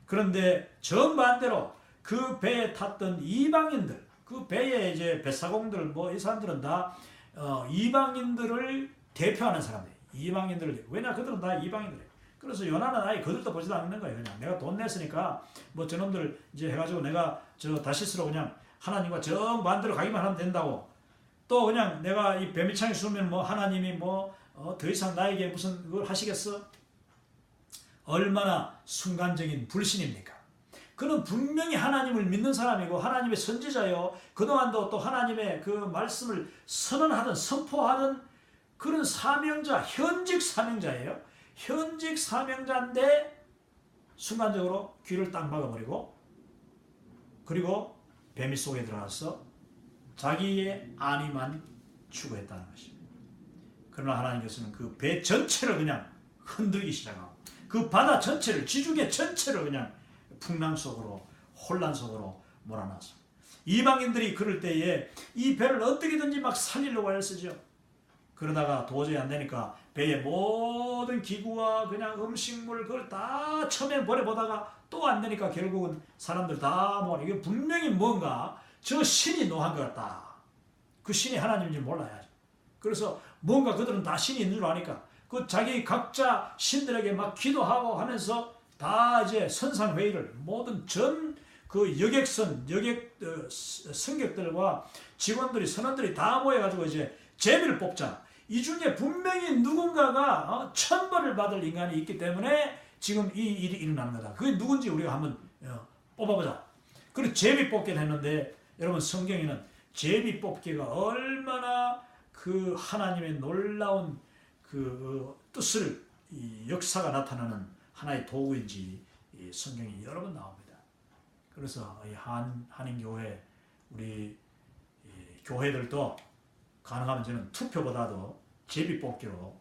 그런데 정반대로 그 배에 탔던 이방인들, 그 배에 이제 뱃사공들, 뭐 이 사람들은 다 이방인들을 대표하는 사람들이에요. 이방인들을, 왜냐 그들은 다 이방인들이에요. 그래서 요나는 아예 그들도 보지도 않는 거예요. 그냥 내가 돈 냈으니까 뭐 저놈들 이제 해가지고 내가 저 다시스로 그냥 하나님과 정반대로 가기만 하면 된다고, 또 그냥 내가 이 배밑창에 숨으면 뭐 하나님이 뭐 더 이상 나에게 무슨 그걸 하시겠어? 얼마나 순간적인 불신입니까? 그는 분명히 하나님을 믿는 사람이고 하나님의 선지자요, 그동안도 또 하나님의 그 말씀을 선언하던 선포하던 그런 사명자, 현직 사명자예요. 현직 사명자인데 순간적으로 귀를 딱 막아버리고, 그리고 배밑 속에 들어가서 자기의 안위만 추구했다는 것입니다. 그러나 하나님께서는 그 배 전체를 그냥 흔들기 시작하고 그 바다 전체를, 지중해 전체를 그냥 풍랑 속으로, 혼란 속으로 몰아넣었습니다. 이방인들이 그럴 때에 이 배를 어떻게든지 막 살리려고 애쓰죠. 그러다가 도저히 안 되니까 배의 모든 기구와 그냥 음식물 그걸 다 처음에 버려보다가 또 안 되니까 결국은 사람들 다 모아. 이게 분명히 뭔가 저 신이 노한 것 같다. 그 신이 하나님인지 몰라야죠. 그래서 뭔가 그들은 다 신이 있는 줄 아니까 그 자기 각자 신들에게 막 기도하고 하면서 다 이제 선상회의를 모든 전 그 여객선, 승객들과 직원들이, 선원들이 다 모여가지고 이제 제비를 뽑자. 이 중에 분명히 누군가가 천벌을 받을 인간이 있기 때문에 지금 이 일이 일어나는 거다. 그게 누군지 우리가 한번 뽑아보자. 그리고 제비 뽑기를 했는데 여러분 성경에는 제비 뽑기가 얼마나 그 하나님의 놀라운 그 뜻을, 이 역사가 나타나는 하나의 도구인지 성경이 여러 번 나옵니다. 그래서 이 한인교회 우리 교회들도 가능하면 저는 투표보다도 제비 뽑기로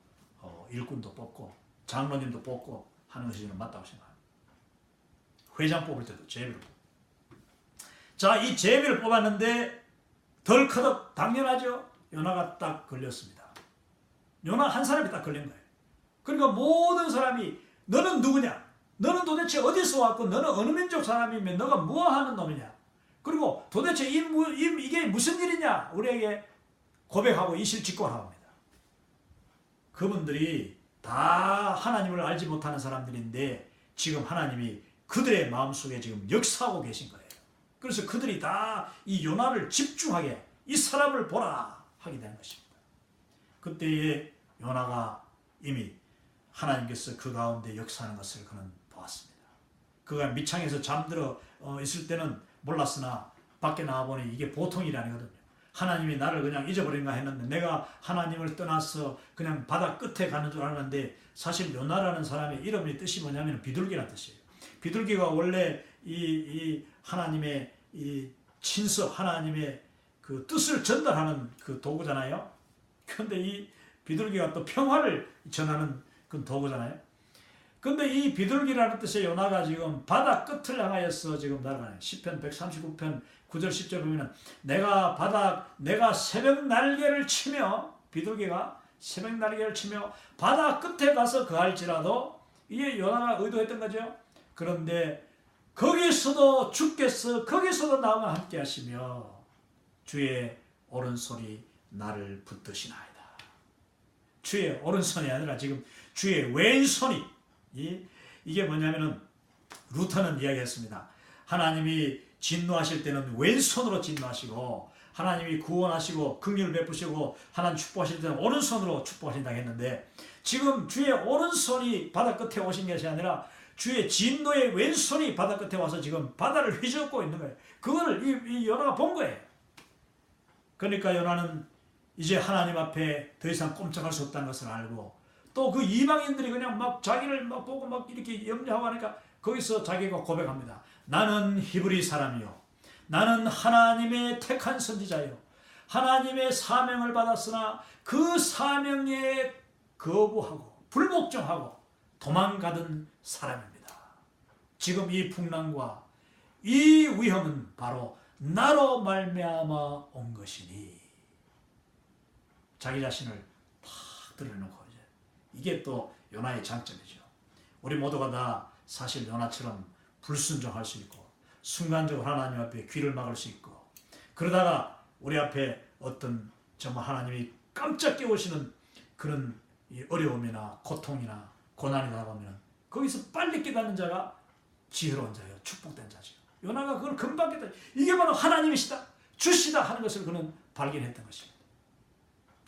일꾼도 뽑고 장로님도 뽑고 하는 것이 저는 맞다고 생각합니다. 회장 뽑을 때도 제비를 뽑고. 자, 이 제비를 뽑았는데 덜커덕 당연하죠. 요나가 딱 걸렸습니다. 요나 한 사람이 딱 걸린 거예요. 그러니까 모든 사람이 너는 누구냐? 너는 도대체 어디서 왔고 너는 어느 민족 사람이면 너가 뭐 하는 놈이냐? 그리고 도대체 이게 무슨 일이냐? 우리에게 고백하고 이실직고를 합니다. 그분들이 다 하나님을 알지 못하는 사람들인데 지금 하나님이 그들의 마음속에 지금 역사하고 계신 거예요. 그래서 그들이 다 이 요나를 집중하게 이 사람을 보라 하게 되는 것입니다. 그때에 요나가 이미 하나님께서 그 가운데 역사하는 것을 그는 보았습니다. 그가 밑창에서 잠들어 있을 때는 몰랐으나 밖에 나와보니 이게 보통 일이 아니거든요. 하나님이 나를 그냥 잊어버린가 했는데 내가 하나님을 떠나서 그냥 바다 끝에 가는 줄 알았는데 사실 요나라는 사람의 이름의 뜻이 뭐냐면 비둘기라는 뜻이에요. 비둘기가 원래 이 하나님의 이 친서, 하나님의 그 뜻을 전달하는 그 도구잖아요. 그런데 이 비둘기가 또 평화를 전하는 그 도구잖아요. 근데 이 비둘기라는 뜻의 요나가 지금 바다 끝을 향하여서 지금 날아가요. 시편 139편 9절 10절 보면은 내가 새벽 날개를 치며, 비둘기가 새벽 날개를 치며 바다 끝에 가서 거할지라도, 이게 요나가 의도했던 거죠. 그런데 거기서도 주께서 거기서도 나와 함께 하시며 주의 오른손이 나를 붙드시나이다. 주의 오른손이 아니라 지금 주의 왼손이, 이게 뭐냐면은 루터는 이야기했습니다. 하나님이 진노하실 때는 왼손으로 진노하시고 하나님이 구원하시고 긍휼을 베푸시고 하나님 축복하실 때는 오른손으로 축복하신다고 했는데 지금 주의 오른손이 바다 끝에 오신 것이 아니라 주의 진노의 왼손이 바다 끝에 와서 지금 바다를 휘젓고 있는 거예요. 그거를 이 요나가 본 거예요. 그러니까 요나는 이제 하나님 앞에 더 이상 꼼짝할 수 없다는 것을 알고, 또 그 이방인들이 그냥 막 자기를 막 보고 막 이렇게 염려하고 하니까 거기서 자기가 고백합니다. 나는 히브리 사람이요, 나는 하나님의 택한 선지자요, 하나님의 사명을 받았으나 그 사명에 거부하고 불복종하고 도망가던 사람입니다. 지금 이 풍랑과 이 위험은 바로 나로 말미암아 온 것이니. 자기 자신을 탁 드러내놓고, 이게 또 요나의 장점이죠. 우리 모두가 다 사실 요나처럼 불순종할 수 있고 순간적으로 하나님 앞에 귀를 막을 수 있고, 그러다가 우리 앞에 어떤 정말 하나님이 깜짝 깨우시는 그런 어려움이나 고통이나 고난이 다가오면 거기서 빨리 깨닫는 자가 지혜로운 자예요. 축복된 자죠. 요나가 그걸 금방 깨닫, 이게 바로 하나님이시다, 주시다 하는 것을 그는 발견했던 것입니다.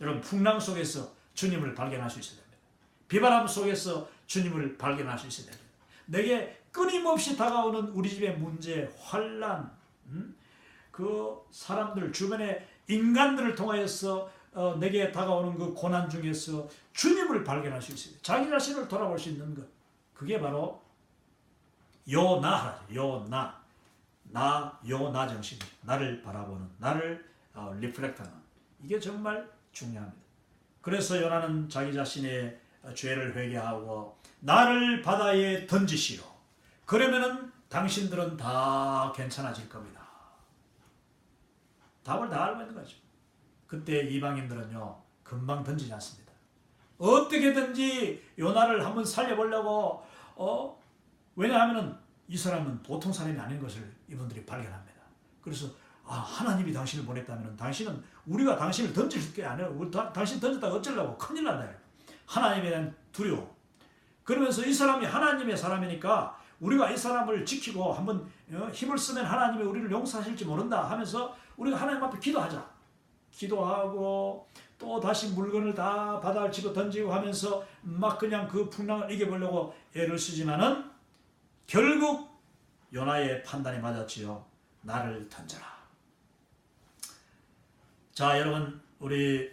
여러분, 풍랑 속에서 주님을 발견할 수 있어야 됩니다. 비바람 속에서 주님을 발견할 수 있어야 됩니다. 내게 끊임없이 다가오는 우리 집의 문제, 환난, 그 사람들, 주변의 인간들을 통하여서 내게 다가오는 그 고난 중에서 주님을 발견할 수 있어요. 자기 자신을 돌아볼 수 있는 것, 그게 바로 요나하죠. 요나 정신, 나를 바라보는, 나를 리플렉트하는, 이게 정말 중요합니다. 그래서 요나는 자기 자신의 죄를 회개하고 나를 바다에 던지시오. 그러면은 당신들은 다 괜찮아질 겁니다. 답을 다 알고 있는 거죠. 그때 이방인들은요 금방 던지지 않습니다. 어떻게든지 요나를 한번 살려보려고 왜냐하면 이 사람은 보통 사람이 아닌 것을 이분들이 발견합니다. 그래서 하나님이 당신을 보냈다면 당신은 우리가 당신을 던질 게 아니라 당신 던졌다가 어쩌려고 큰일 난다. 하나님에 대한 두려움. 그러면서 이 사람이 하나님의 사람이니까 우리가 이 사람을 지키고 한번 힘을 쓰면 하나님이 우리를 용서하실지 모른다 하면서 우리가 하나님 앞에 기도하자. 기도하고 또 다시 물건을 다 바다를 집어 던지고 하면서 막 그냥 그 풍랑을 이겨보려고 애를 쓰지만은 결국 요나의 판단이 맞았지요. 나를 던져라. 자, 여러분, 우리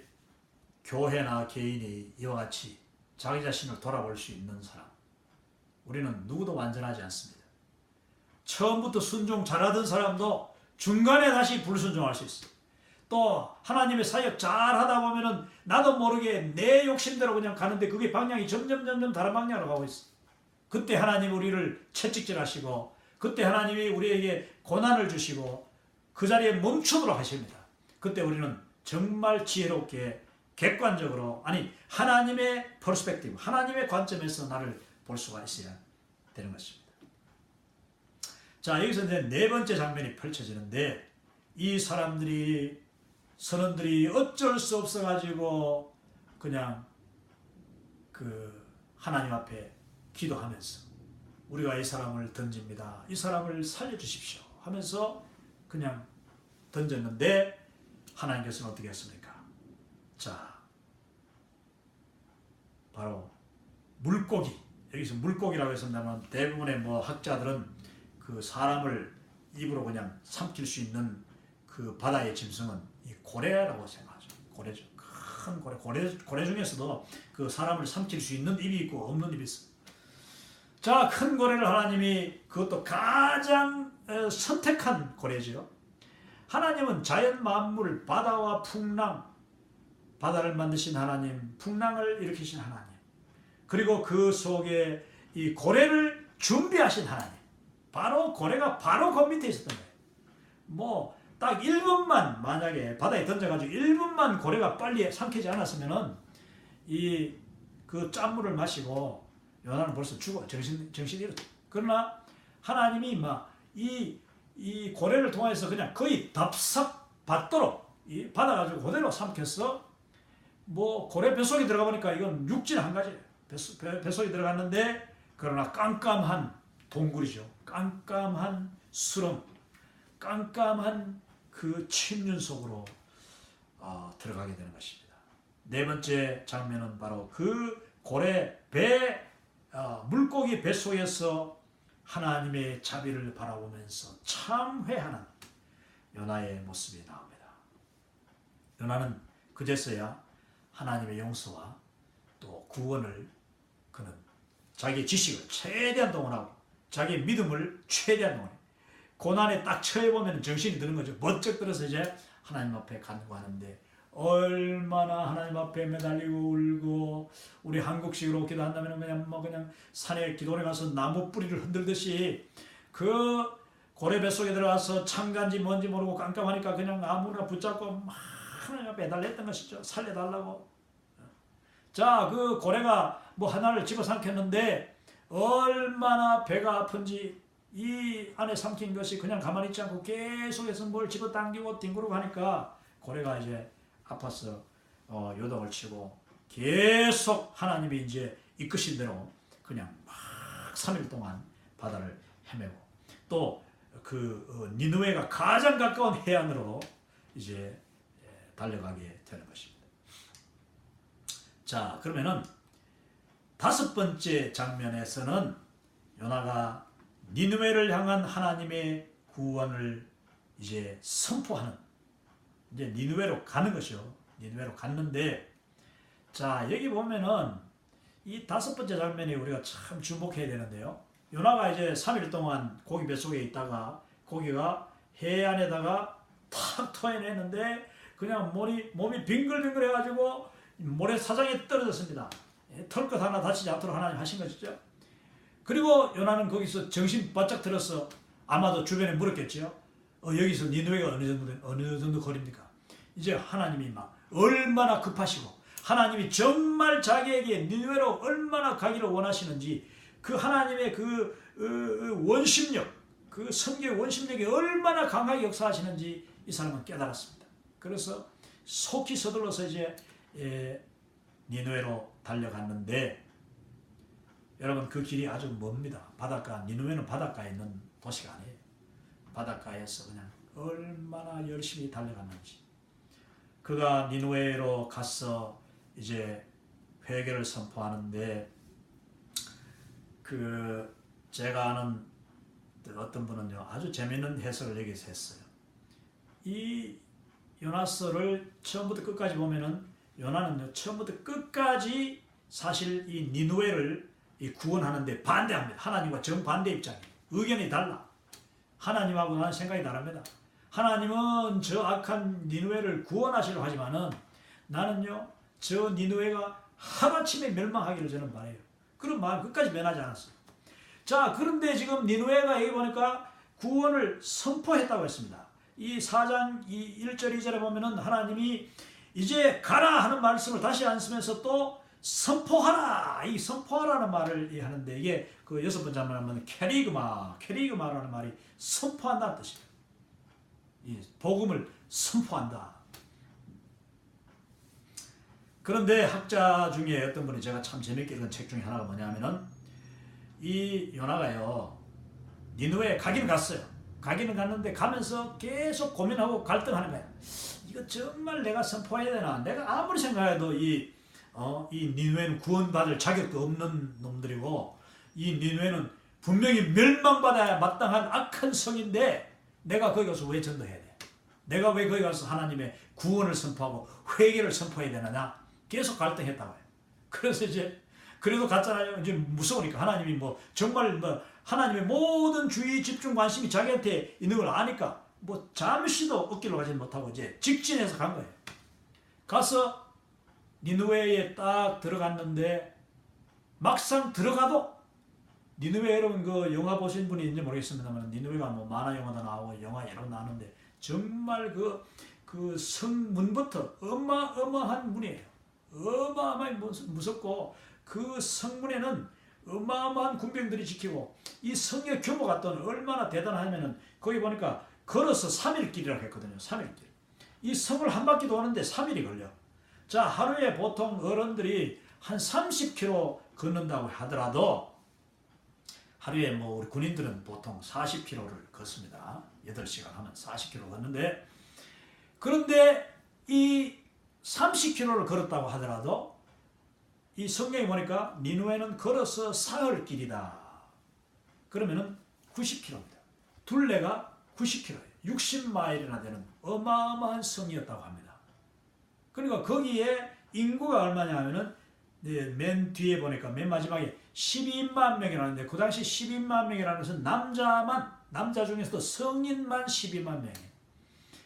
교회나 개인이 이와 같이 자기 자신을 돌아볼 수 있는 사람, 우리는 누구도 완전하지 않습니다. 처음부터 순종 잘하던 사람도 중간에 다시 불순종할 수 있어요. 또 하나님의 사역 잘하다 보면은 나도 모르게 내 욕심대로 그냥 가는데 그게 방향이 점점 다른 방향으로 가고 있어요. 그때 하나님 우리를 채찍질하시고 그때 하나님이 우리에게 고난을 주시고 그 자리에 멈추도록 하십니다. 그때 우리는 정말 지혜롭게 객관적으로 하나님의 퍼스펙티브, 하나님의 관점에서 나를 볼 수가 있어야 되는 것입니다. 자, 여기서 이제 네 번째 장면이 펼쳐지는데 이 사람들이 선원들이 어쩔 수 없어가지고 그냥 그 하나님 앞에 기도하면서 우리가 이 사람을 던집니다. 이 사람을 살려주십시오 하면서 그냥 던졌는데 하나님께서는 어떻게 했습니까? 자, 바로 물고기. 여기서 물고기라고 했습니다만 대부분의 학자들은 그 사람을 입으로 그냥 삼킬 수 있는 그 바다의 짐승은 이 고래라고 생각하죠. 고래죠. 큰 고래 중에서도 그 사람을 삼킬 수 있는 입이 있고 없는 입이 있어요. 자, 큰 고래를 하나님이 그것도 가장 선택한 고래죠. 하나님은 자연 만물, 바다와 풍랑, 바다를 만드신 하나님, 풍랑을 일으키신 하나님, 그리고 그 속에 이 고래를 준비하신 하나님, 바로 고래가 바로 그 밑에 있었던 거예요. 딱 1분만 만약에 바다에 던져가지고 1분만 고래가 빨리 삼키지 않았으면은 그 짠물을 마시고 요나는 벌써 죽어 정신이 잃었죠. 그러나 하나님이 이 고래를 통해서 그냥 거의 답삽 받도록 받아가지고 그대로 삼켰어. 고래 뱃속에 들어가 보니까 이건 육질 한 가지예요. 뱃속에 들어갔는데 그러나 깜깜한 동굴이죠. 깜깜한 수렁, 깜깜한 그 침륜 속으로 들어가게 되는 것입니다. 네 번째 장면은 바로 그 고래 물고기 뱃속에서 하나님의 자비를 바라보면서 참회하는 요나의 모습이 나옵니다. 요나는 그제서야 하나님의 용서와 또 구원을 그는 자기의 지식을 최대한 동원하고 자기의 믿음을 최대한 동원해 고난에 딱 처해보면 정신이 드는 거죠. 번쩍 들어서 이제 하나님 앞에 간구하는데 얼마나 하나님 앞에 매달리고 울고 우리 한국식으로 기도한다면 그냥 산에 기도원에 가서 나무 뿌리를 흔들듯이 그 고래 뱃속에 들어가서 창간지 뭔지 모르고 깜깜하니까 그냥 아무나 붙잡고 막 하나님 앞에 매달렸던 것이죠. 살려달라고. 자, 그 고래가 하나를 집어삼켰는데 얼마나 배가 아픈지 이 안에 삼킨 것이 그냥 가만히 있지 않고 계속해서 뭘 집어당기고 뒹구르고 하니까 고래가 이제 아파서 요동을 치고 계속 하나님이 이제 이끄신 대로 그냥 막 3일 동안 바다를 헤매고 또 그 니느웨가 가장 가까운 해안으로 이제 달려가게 되는 것입니다. 자, 그러면은 다섯 번째 장면에서는 요나가 니느웨를 향한 하나님의 구원을 이제 선포하는 이제 니느웨로 가는 것이요. 니느웨로 갔는데 자, 여기 보면은 이 다섯 번째 장면이 우리가 참 주목해야 되는데요. 요나가 이제 3일 동안 고기 뱃속에 있다가 고기가 해안에다가 탁 토해냈는데 그냥 몸이 빙글빙글 해가지고 모래사장에 떨어졌습니다. 털끝 하나 다치지 않도록 하나님 하신 것이죠. 그리고 요나는 거기서 정신 바짝 들어서 아마도 주변에 물었겠죠. 여기서 니느웨가 어느 정도 거리입니까? 이제 하나님이 막 얼마나 급하시고 하나님이 정말 자기에게 니느웨로 얼마나 가기를 원하시는지 그 하나님의 그 원심력, 그 성경의 원심력이 얼마나 강하게 역사하시는지 이 사람은 깨달았습니다. 그래서 속히 서둘러서 이제 니느웨로 달려갔는데 여러분 그 길이 아주 멉니다. 바닷가, 니느웨는 바닷가에 있는 도시가 아니에요. 바닷가에서 그냥 얼마나 열심히 달려갔는지. 그가 니느웨로 가서 이제 회개를 선포하는데 그 제가 아는 어떤 분은요 아주 재미있는 해석을 여기서 했어요. 이 요나서를 처음부터 끝까지 보면은 요나는요 처음부터 끝까지 사실 이 니느웨를 구원하는데 반대합니다. 하나님과 정반대 입장이에요. 의견이 달라. 하나님하고 나는 생각이 다릅니다. 하나님은 저 악한 니느웨를 구원하시려고 하지만은 나는요 저 니느웨가 하루아침에 멸망하기를 저는 바라요. 그런 마음 끝까지 면하지 않았어요. 자, 그런데 지금 니느웨가 여기 보니까 구원을 선포했다고 했습니다. 이 4장 1절 2절에 보면은 하나님이 이제 가라 하는 말씀을 다시 안 쓰면서 또 선포하라, 이 선포하라는 말을 하는데 이게 그 6번째 말하면 캐리그마라는 말이 선포한다는 뜻이에요. 이 복음을 선포한다. 그런데 학자 중에 어떤 분이 제가 참 재밌게 읽은 책 중에 하나가 뭐냐면은 이 요나가요 니느웨에 가기는 갔어요. 가기는 갔는데 가면서 계속 고민하고 갈등하는 거예요. 이거 정말 내가 선포해야 되나? 내가 아무리 생각해도 이 니느웨는 구원받을 자격도 없는 놈들이고 이 니느웨는 분명히 멸망받아야 마땅한 악한 성인데 내가 거기 가서 왜 전도해야 돼? 내가 왜 거기 가서 하나님의 구원을 선포하고 회개를 선포해야 되느냐? 계속 갈등했다고 해요. 그래서 이제 그래도 갔잖아요. 이제 무서우니까 하나님이 뭐 정말 뭐 하나님의 모든 주의 집중 관심이 자기한테 있는 걸 아니까 뭐 잠시도 어깨로 가지 못하고 이제 직진해서 간 거예요. 가서 니느웨에 딱 들어갔는데 막상 들어가도 니느웨 여러분 그 영화 보신 분이 있는지 모르겠습니다만 니느웨가 뭐 만화 영화도 나오고 영화 여러 나오는데 정말 그 성문부터 어마어마한 문이에요. 어마어마하게 무섭고 그 성문에는 어마어마한 군병들이 지키고 이 성의 규모가 또 얼마나 대단하냐면은 거기 보니까 걸어서 3일길이라고 했거든요. 3일길. 이 성을 한 바퀴 도는데 3일이 걸려. 자, 하루에 보통 어른들이 한 30km 걷는다고 하더라도 하루에 뭐 우리 군인들은 보통 40km를 걷습니다. 8시간 하면 40km 걷는데 그런데 이 30km를 걸었다고 하더라도 이 성경에 보니까 니느웨는 걸어서 사흘 길이다. 그러면은 90km입니다. 둘레가 90km예요. 60마일이나 되는 어마어마한 성이었다고 합니다. 그러니까 거기에 인구가 얼마냐 하면은 맨 뒤에 보니까 맨 마지막에 12만 명이라는데 그 당시 12만 명이라는 것은 남자 중에서도 성인만 12만 명이에요.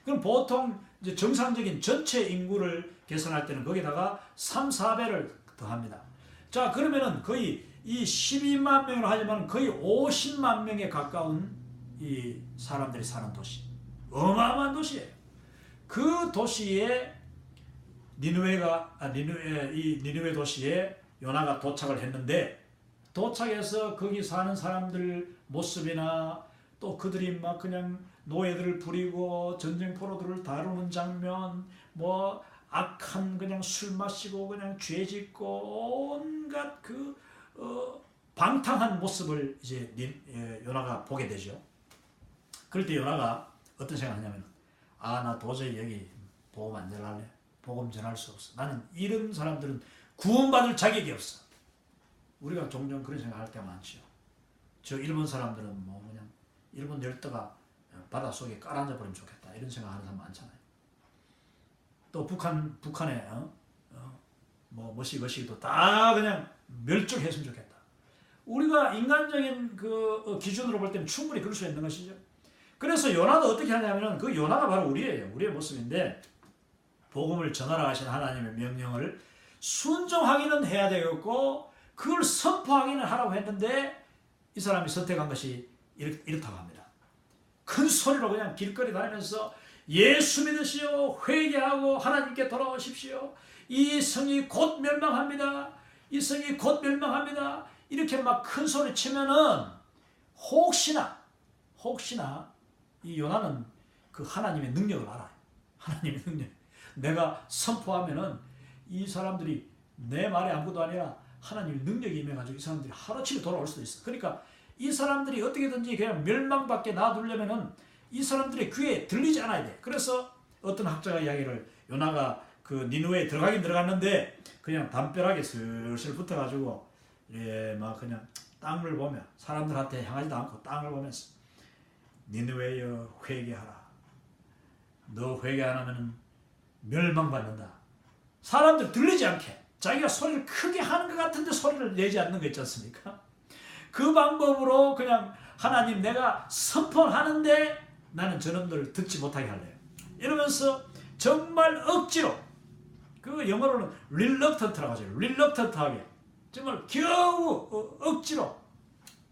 그럼 보통 이제 정상적인 전체 인구를 계산할 때는 거기다가 3, 4배를 더합니다. 자, 그러면은 거의 이 12만 명으로 하지만 거의 50만 명에 가까운 이 사람들이 사는 도시. 어마어마한 도시예요. 그 도시에 니느웨 도시에 요나가 도착을 했는데 도착해서 거기 사는 사람들 모습이나 또 그들이 막 그냥 노예들을 부리고 전쟁 포로들을 다루는 장면, 뭐 악한 그냥 술 마시고 그냥 죄 짓고 온갖 그 방탕한 모습을 이제 요나가 보게 되죠. 그럴 때 요나가 어떤 생각하냐면 나 도저히 여기 복음 안 전할래. 복음 전할 수 없어. 나는 이런 사람들은 구원받을 자격이 없어. 우리가 종종 그런 생각할 때가 많죠. 저 일본 사람들은 뭐 그냥 일본 열도가 바닷속에 깔아앉아 버리면 좋겠다. 이런 생각하는 사람 많잖아요. 또 북한에 뭐 머시기도 다 그냥 멸종했으면 좋겠다. 우리가 인간적인 그 기준으로 볼 때는 충분히 그럴 수 있는 것이죠. 그래서 요나도 어떻게 하냐면은 그 요나가 바로 우리의 모습인데 복음을 전하라 하신 하나님의 명령을 순종하기는 해야 되겠고 그걸 선포하기는 하라고 했는데 이 사람이 선택한 것이 이렇다고 합니다. 큰 소리로 그냥 길거리 다니면서 예수 믿으시오, 회개하고 하나님께 돌아오십시오. 이 성이 곧 멸망합니다. 이 성이 곧 멸망합니다. 이렇게 막 큰 소리 치면은 혹시나 이 요나는 그 하나님의 능력을 알아요. 하나님의 능력. 내가 선포하면은 이 사람들이 내 말이 아무것도 아니라 하나님의 능력이 임해가지고 이 사람들이 하루치게 돌아올 수도 있어. 그러니까 이 사람들이 어떻게든지 그냥 멸망밖에 놔두려면은 이 사람들의 귀에 들리지 않아야 돼. 그래서 어떤 학자가 이야기를 요나가 그 니느웨에 들어가긴 들어갔는데 그냥 담벼락에 슬슬 붙어가지고 막 그냥 땅을 보며 사람들한테 향하지도 않고 땅을 보면서 니느웨여 회개하라. 너 회개 안 하면 멸망받는다. 사람들 들리지 않게 자기가 소리를 크게 하는 것 같은데 소리를 내지 않는 거 있지 않습니까? 그 방법으로 그냥 하나님 내가 선포하는데 나는 저놈들 듣지 못하게 할래요. 이러면서 정말 억지로 그 영어로는 reluctant라고 하죠. reluctant하게 정말 겨우 억지로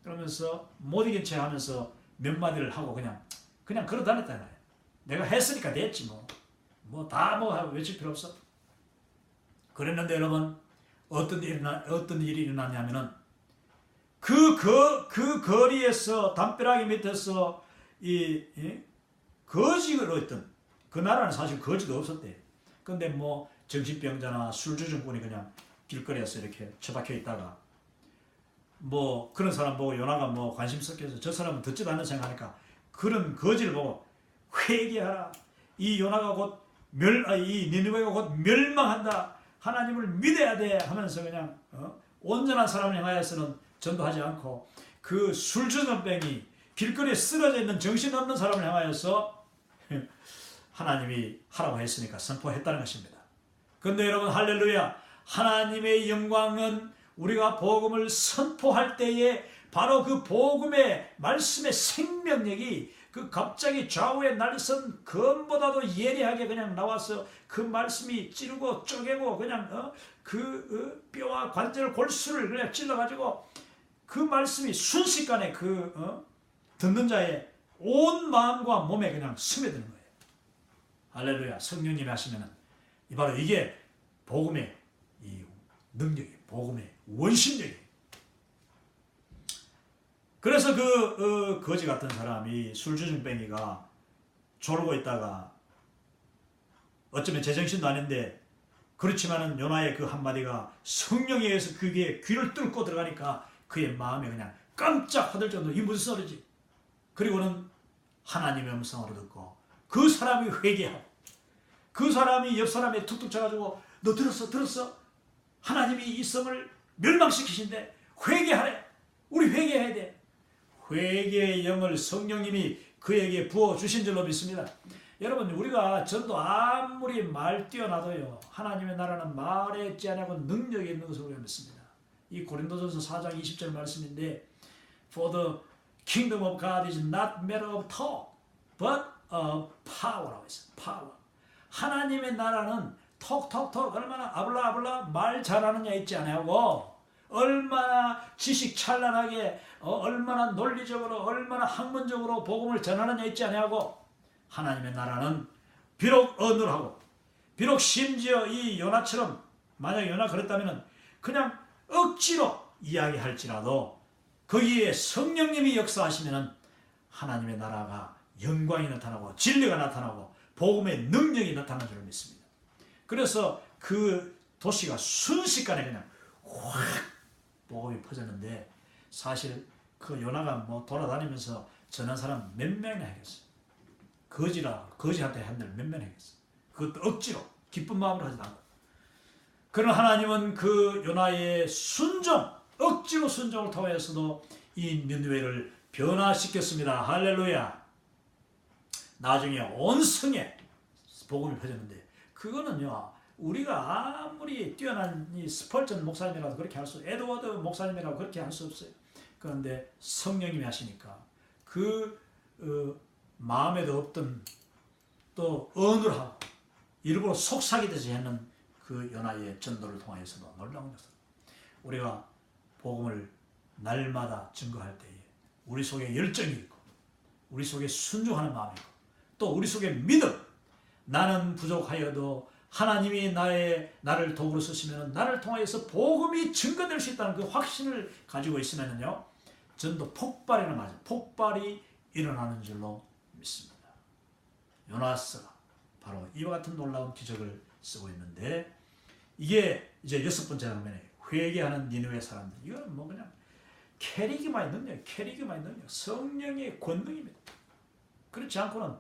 그러면서 못 이긴 체 하면서 몇 마디를 하고 그냥 걸어 다녔잖아요. 내가 했으니까 됐지 뭐 다 외칠 필요 없어. 그랬는데 여러분 어떤 일이 일어났냐면은 그 거리에서 담벼락이 밑에서 거지로 있던 그 나라는 사실 거지도 없었대. 근데 뭐 정신병자나 술주정꾼이 그냥 길거리에서 이렇게 처박혀 있다가 뭐 그런 사람 보고 요나가 뭐 관심 섞여서 저 사람은 듣지도 않는 생각하니까 그런 거지를 보고 회개하라. 이 요나가 이 니느웨가 곧 멸망한다. 하나님을 믿어야 돼 하면서 그냥 온전한 사람을 향하여서는 전도하지 않고 그 술주정뱅이 길거리에 쓰러져 있는 정신없는 사람을 향하여서 하나님이 하라고 했으니까 선포했다는 것입니다. 그런데 여러분 할렐루야, 하나님의 영광은 우리가 복음을 선포할 때에 바로 그 복음의 말씀의 생명력이 그 갑자기 좌우에 날선 검보다도 예리하게 그냥 나와서 그 말씀이 찌르고 쪼개고 그냥 그 뼈와 관절 골수를 그냥 찔러가지고 그 말씀이 순식간에 듣는 자의 온 마음과 몸에 그냥 스며드는 거예요. 할렐루야. 성령님이 하시면은 바로 이게 복음의 이 능력이 복음의 원심력이에요. 그래서 그 거지 같은 사람이 술주정뱅이가 조르고 있다가 어쩌면 제정신도 아닌데 그렇지만은 요나의 그 한마디가 성령에 의해서 그게 귀를 뚫고 들어가니까 그의 마음에 그냥 깜짝 허들 정도로 이 무슨 소리지? 그리고는 하나님의 음성으로 듣고 그 사람이 회개하고 그 사람이 옆 사람에 툭툭 쳐가지고 너 들었어? 하나님이 이 성을 멸망시키신대. 회개하래. 우리 회개해야 돼. 회개의 영을 성령님이 그에게 부어주신 줄로 믿습니다. 여러분 우리가 전도 아무리 말 뛰어나도요 하나님의 나라는 말에 있지 않고 능력이 있는 것으로 우리가 믿습니다. 이 고린도전서 4장 20절 말씀인데 For the kingdom of God is not matter of talk but of power라고 했어요. Power. 하나님의 나라는 톡톡톡 얼마나 아블라아블라 말 잘하느냐 있지 않냐고 얼마나 지식 찬란하게 얼마나 논리적으로 얼마나 학문적으로 복음을 전하느냐 있지 않냐고 하나님의 나라는 비록 어눌하고 비록 심지어 이 요나처럼 만약 요나 그랬다면 그냥 억지로 이야기할지라도 거기에 성령님이 역사하시면 하나님의 나라가 영광이 나타나고 진리가 나타나고 복음의 능력이 나타나는 줄 믿습니다. 그래서 그 도시가 순식간에 그냥 확 복음이 퍼졌는데 사실 그 요나가 뭐 돌아다니면서 전한 사람 몇 명이나 하겠어요. 거지한테 한들 몇 명이나 하겠어요. 그것도 억지로 기쁜 마음으로 하지 않고. 그러나 하나님은 그 요나의 억지로 순종을 통해서도 이 니느웨를 변화시켰습니다. 할렐루야. 나중에 온 성에 복음이 퍼졌는데 그거는요 우리가 아무리 뛰어난 이 스펄전 목사님이라도 그렇게 할 수, 에드워드 목사님이라도 그렇게 할 수 없어요. 그런데 성령님이 하시니까 그 마음에도 없던 또 어눌하고 일부러 속삭이듯이 하는 그 요나의 전도를 통하여서도 놀라운 것은 우리가 복음을 날마다 증거할 때에 우리 속에 열정이 있고 우리 속에 순종하는 마음이 있고 또 우리 속에 믿음, 나는 부족하여도 하나님이 나를 도구로 쓰시면 나를 통하여서 복음이 증거될 수 있다는 그 확신을 가지고 있으면요, 전도 폭발이라는 말이죠. 폭발이 일어나는 줄로 믿습니다. 요나스가 바로 이와 같은 놀라운 기적을 쓰고 있는데, 이게 이제 6번째 장면에 회개하는 니느웨 사람들, 이건 뭐 그냥 캐리기만 있는 능력, 성령의 권능입니다. 그렇지 않고는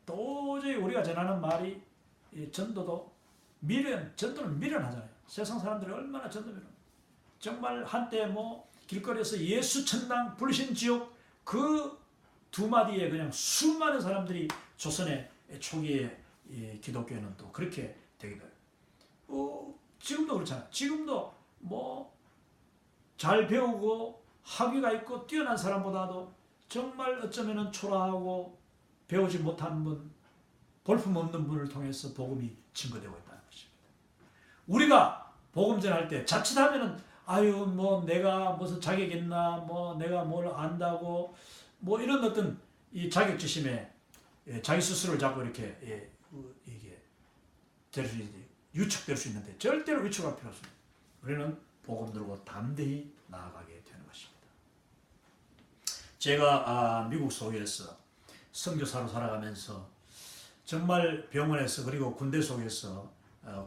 도저히 우리가 전하는 말이, 전도는 미련하잖아요. 세상 사람들이 얼마나 전도 미련. 정말 한때 뭐 길거리에서 예수 천당 불신 지옥 그 두 마디에 그냥 수많은 사람들이 조선의 초기에 기독교에는 또 그렇게 되기도 해요. 지금도 그렇잖아요. 지금도 뭐 잘 배우고 학위가 있고 뛰어난 사람보다도 정말 어쩌면 초라하고 배우지 못한 분, 볼품 없는 분을 통해서 복음이 증거되고 있다는 것입니다. 우리가 복음 전할 때 자칫하면은 뭐 내가 무슨 자격 있나, 뭐 내가 뭘 안다고, 뭐 이런 어떤 이 자격지심에 자기 스스로를 자꾸 이렇게 이게 유축될 수 있는데 절대로 위축할 필요 없습니다. 우리는 복음 들고 담대히 나아가게 되는 것입니다. 제가 미국 속에서 선교사로 살아가면서 정말 병원에서 그리고 군대 속에서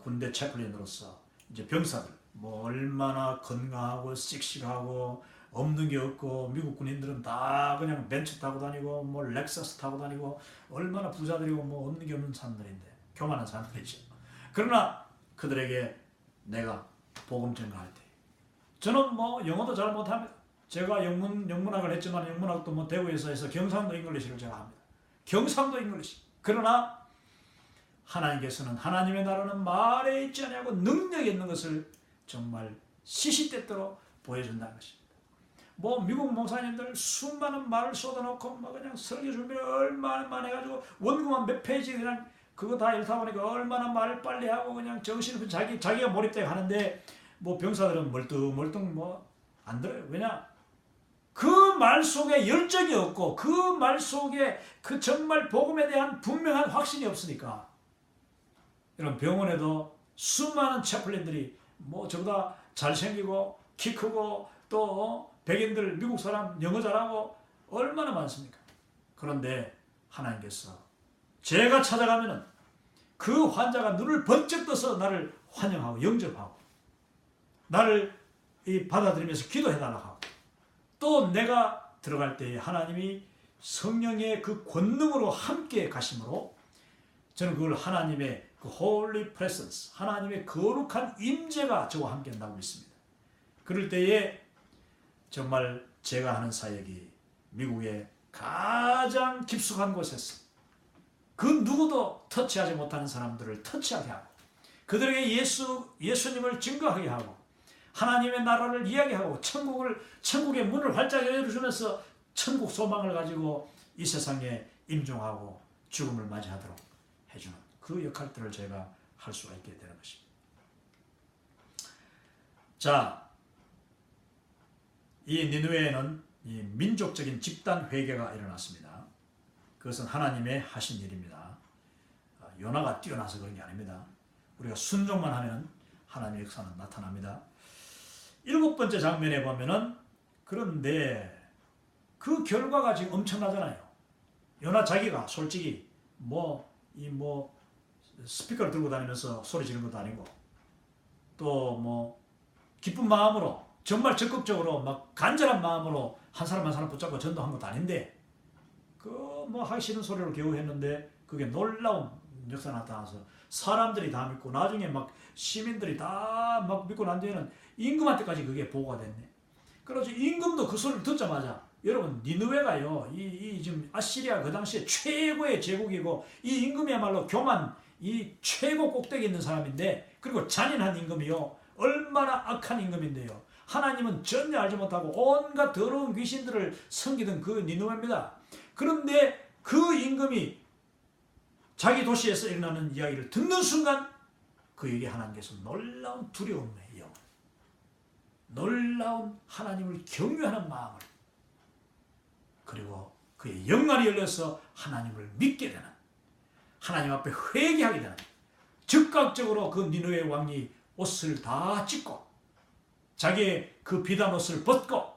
군대 채플린으로서 이제 병사들 뭐 얼마나 건강하고 씩씩하고 없는 게 없고, 미국 군인들은 다 그냥 벤츠 타고 다니고 뭐 렉서스 타고 다니고 얼마나 부자들이고 뭐 없는 게 없는 사람들인데, 교만한 사람들이죠. 그러나 그들에게 내가 복음 전가할 때 저는 뭐 영어도 잘 못합니다. 제가 영문학을 했지만 영문학도 뭐 대구에서 해서 경상도 잉글리시를 제가 합니다. 경상도 잉글리시. 그러나 하나님께서는 하나님의 나라는 말에 있지 아니하고 능력이 있는 것을 정말 시시때때로 보여준다는 것입니다. 뭐 미국 목사님들 수많은 말을 쏟아놓고 뭐 그냥 설교 준비를 얼마나 많이 해가지고 원고만 몇 페이지 그냥 그거 다 읽다 보니까 얼마나 말을 빨리 하고 그냥 정신을 자기가 몰입되게 하는데, 뭐 병사들은 멀뚱멀뚱 뭐 안 들어요. 왜냐? 그 말 속에 열정이 없고 그 말 속에 그 정말 복음에 대한 분명한 확신이 없으니까. 이런 병원에도 수많은 채플린들이 뭐 저보다 잘생기고 키 크고 또 백인들 미국 사람 영어 잘하고 얼마나 많습니까? 그런데 하나님께서 제가 찾아가면은 그 환자가 눈을 번쩍 떠서 나를 환영하고 영접하고 나를 받아들이면서 기도해달라고 하고, 또 내가 들어갈 때 하나님이 성령의 그 권능으로 함께 가심으로 저는 그걸 하나님의 그 Holy Presence, 하나님의 거룩한 임재가 저와 함께 한다고 믿습니다. 그럴 때에 정말 제가 하는 사역이 미국의 가장 깊숙한 곳에서 그 누구도 터치하지 못하는 사람들을 터치하게 하고, 그들에게 예수님을 증거하게 하고, 하나님의 나라를 이야기하고, 천국의 문을 활짝 열어주면서 천국 소망을 가지고 이 세상에 임종하고 죽음을 맞이하도록 해주는 그 역할들을 제가 할 수가 있게 되는 것입니다. 자, 이 니느웨에는 이 민족적인 집단 회개가 일어났습니다. 그것은 하나님의 하신 일입니다. 요나가 뛰어나서 그런 게 아닙니다. 우리가 순종만 하면 하나님의 역사는 나타납니다. 7번째 장면에 보면은, 그런데 그 결과가 지금 엄청나잖아요. 요나 자기가 솔직히 스피커를 들고 다니면서 소리 지르는 것도 아니고, 또 뭐 기쁜 마음으로 정말 적극적으로 막 간절한 마음으로 한 사람 한 사람 붙잡고 전도한 것도 아닌데, 그 뭐 하기 싫은 소리로 겨우 했는데 그게 놀라운 역사가 나타나서 사람들이 다 믿고, 나중에 막 시민들이 다 막 믿고 난 뒤에는 임금한테까지 그게 보고가 됐네. 그래서 임금도 그 소리를 듣자마자, 여러분 니느웨가요 이 지금 아시리아 그 당시에 최고의 제국이고, 이 임금이야말로 교만 이 최고 꼭대기 있는 사람인데, 그리고 잔인한 임금이요 얼마나 악한 임금인데요, 하나님은 전혀 알지 못하고 온갖 더러운 귀신들을 섬기던 그 니느웨입니다. 그런데 그 임금이 자기 도시에서 일어나는 이야기를 듣는 순간 그에게 하나님께서 놀라운 두려움의 영을, 놀라운 하나님을 경외하는 마음을, 그리고 그의 영안이 열려서 하나님을 믿게 되는, 하나님 앞에 회개하게 되는, 즉각적으로 그 니느웨 왕이 옷을 다 찢고 자기의 그 비단 옷을 벗고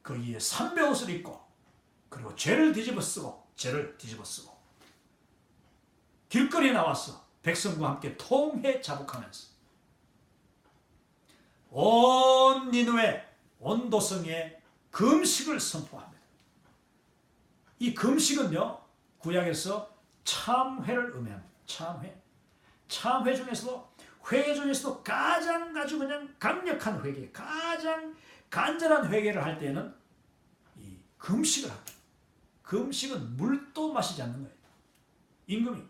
그 위에 삼배 옷을 입고 그리고 죄를 뒤집어 쓰고 길거리에 나와서 백성과 함께 통회 자복하면서 온 니느웨 온 도성에 금식을 선포합니다. 이 금식은요, 구약에서 참회를 의미합니다. 참회 중에서도, 회개 중에서도 가장 아주 그냥 강력한 회개, 가장 간절한 회개를 할 때는 이 금식을 합니다. 금식은 물도 마시지 않는 거예요. 임금이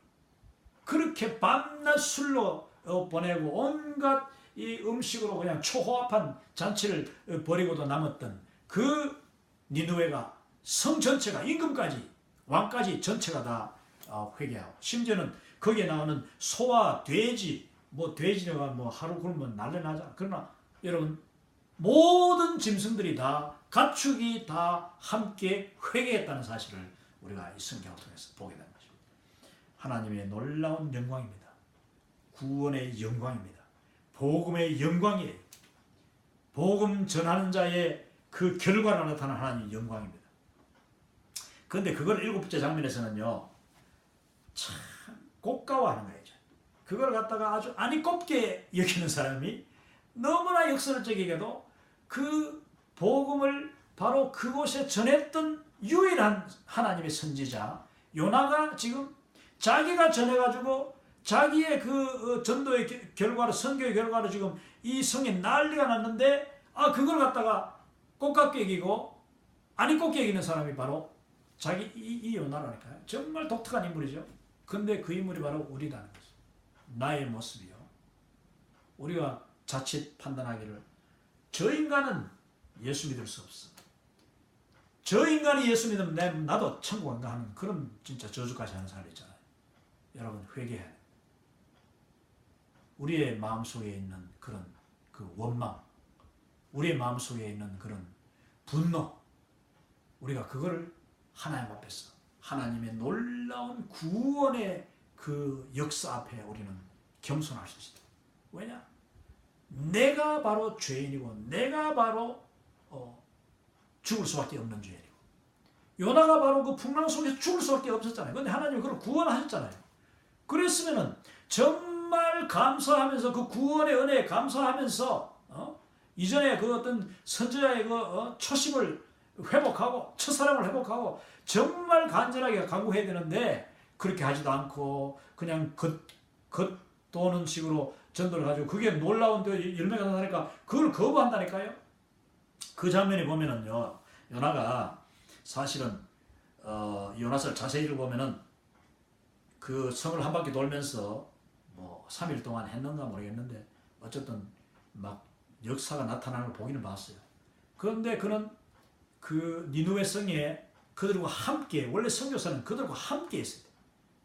그렇게 밤낮 술로 보내고 온갖 이 음식으로 그냥 초호합한 잔치를 벌이고도 남았던 그 니느웨가 성 전체가, 임금까지, 왕까지 전체가 다 회개하고, 심지어는 거기에 나오는 소와 돼지, 돼지가 하루 굶으면 난리 나잖아. 그러나 여러분, 모든 짐승들이 다, 가축이 다 함께 회개했다는 사실을 우리가 이 성경을 통해서 보게 되는 것입니다. 하나님의 놀라운 영광입니다. 구원의 영광입니다. 복음의 영광이에요. 복음 전하는 자의 그 결과로 나타나는 하나님의 영광입니다. 그런데 그걸 일곱 번째 장면에서는요, 참 고가워하는 거예요. 그걸 갖다가 아주 아니꼽게 여기는 사람이 너무나 역설적이게도 그 복음을 바로 그곳에 전했던 유일한 하나님의 선지자 요나가 지금 자기가 전해가지고 자기의 그 전도의 결과로, 선교의 결과로 지금 이 성에 난리가 났는데, 그걸 갖다가 꼽게 여기고 아니꼽게 여기는 사람이 바로 자기 이 요나라니까요. 정말 독특한 인물이죠. 근데 그 인물이 바로 우리라는 거죠. 나의 모습이요. 우리가 자칫 판단하기를, 저 인간은 예수 믿을 수 없어, 저 인간이 예수 믿으면 나도 천국 안 가 하는 그런 진짜 저주까지 하는 사람이 있잖아요. 여러분, 회개해야 돼요. 우리의 마음속에 있는 그런 그 원망, 우리의 마음속에 있는 그런 분노, 우리가 그거를 하나님 앞에서 하나님의 놀라운 구원의 그 역사 앞에 우리는 겸손할 수 있다. 왜냐? 내가 바로 죄인이고 내가 바로 죽을 수밖에 없는 죄인이고, 요나가 바로 그 풍랑 속에서 죽을 수밖에 없었잖아요. 그런데 하나님이 그걸 구원하셨잖아요. 그랬으면은 정말 감사하면서, 그 구원의 은혜에 감사하면서 이전에 그 어떤 선지자의 그 초심을 회복하고 첫사랑을 회복하고 정말 간절하게 간구해야 되는데, 그렇게 하지도 않고 그냥 겉도는 식으로 전도를 가지고 그게 놀라운 열매가 나니까 그걸 거부한다니까요. 그 장면에 보면은요, 요나가 사실은 요나서를 자세히 읽어보면은 그 성을 한 바퀴 돌면서 3일 동안 했는가 모르겠는데 어쨌든 막 역사가 나타나는 걸 보기는 봤어요. 그런데 그는 그 니느웨 성에 그들과 함께, 원래 선교사는 그들과 함께 있어요.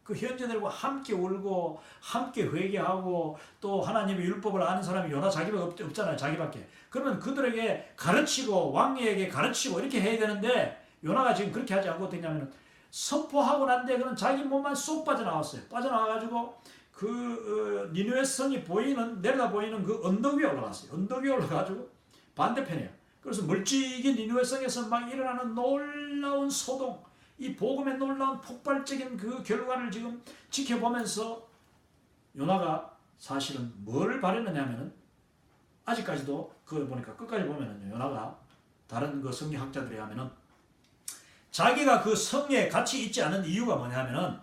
그 현지들과 함께 울고 함께 회개하고, 또 하나님의 율법을 아는 사람이 요나 자기밖에 없잖아요. 자기밖에. 그러면 그들에게 가르치고 왕에게 가르치고 이렇게 해야 되는데, 요나가 지금 그렇게 하지 않고 어떻게 했냐면 선포하고 난데 그는 자기 몸만 쏙 빠져나왔어요. 빠져나와가지고 그 니느웨 성이 내려다 보이는 그 언덕 위에 올라갔어요. 언덕 위에 올라가가지고 반대편이에요. 그래서 멀찍이 니느웨 성에서 막 일어나는 놀라운 소동, 이 복음의 놀라운 폭발적인 그 결과를 지금 지켜보면서 요나가 사실은 뭘 바랬느냐 하면은, 아직까지도 그걸 보니까 끝까지 보면은 요나가 다른 그 성경학자들에 하면은 자기가 그 성에 같이 있지 않은 이유가 뭐냐면은,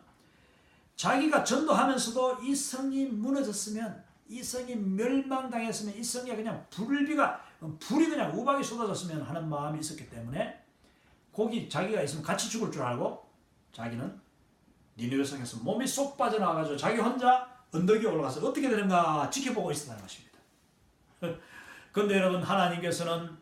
자기가 전도하면서도 이 성이 무너졌으면, 이 성이 멸망당했으면, 이 성에 그냥 불이 그냥 우박이 쏟아졌으면 하는 마음이 있었기 때문에, 거기 자기가 있으면 같이 죽을 줄 알고 자기는 니느웨 성에서 몸이 쏙 빠져나와가지고 자기 혼자 언덕 위에 올라가서 어떻게 되는가 지켜보고 있었다는 것입니다. 그런데 여러분, 하나님께서는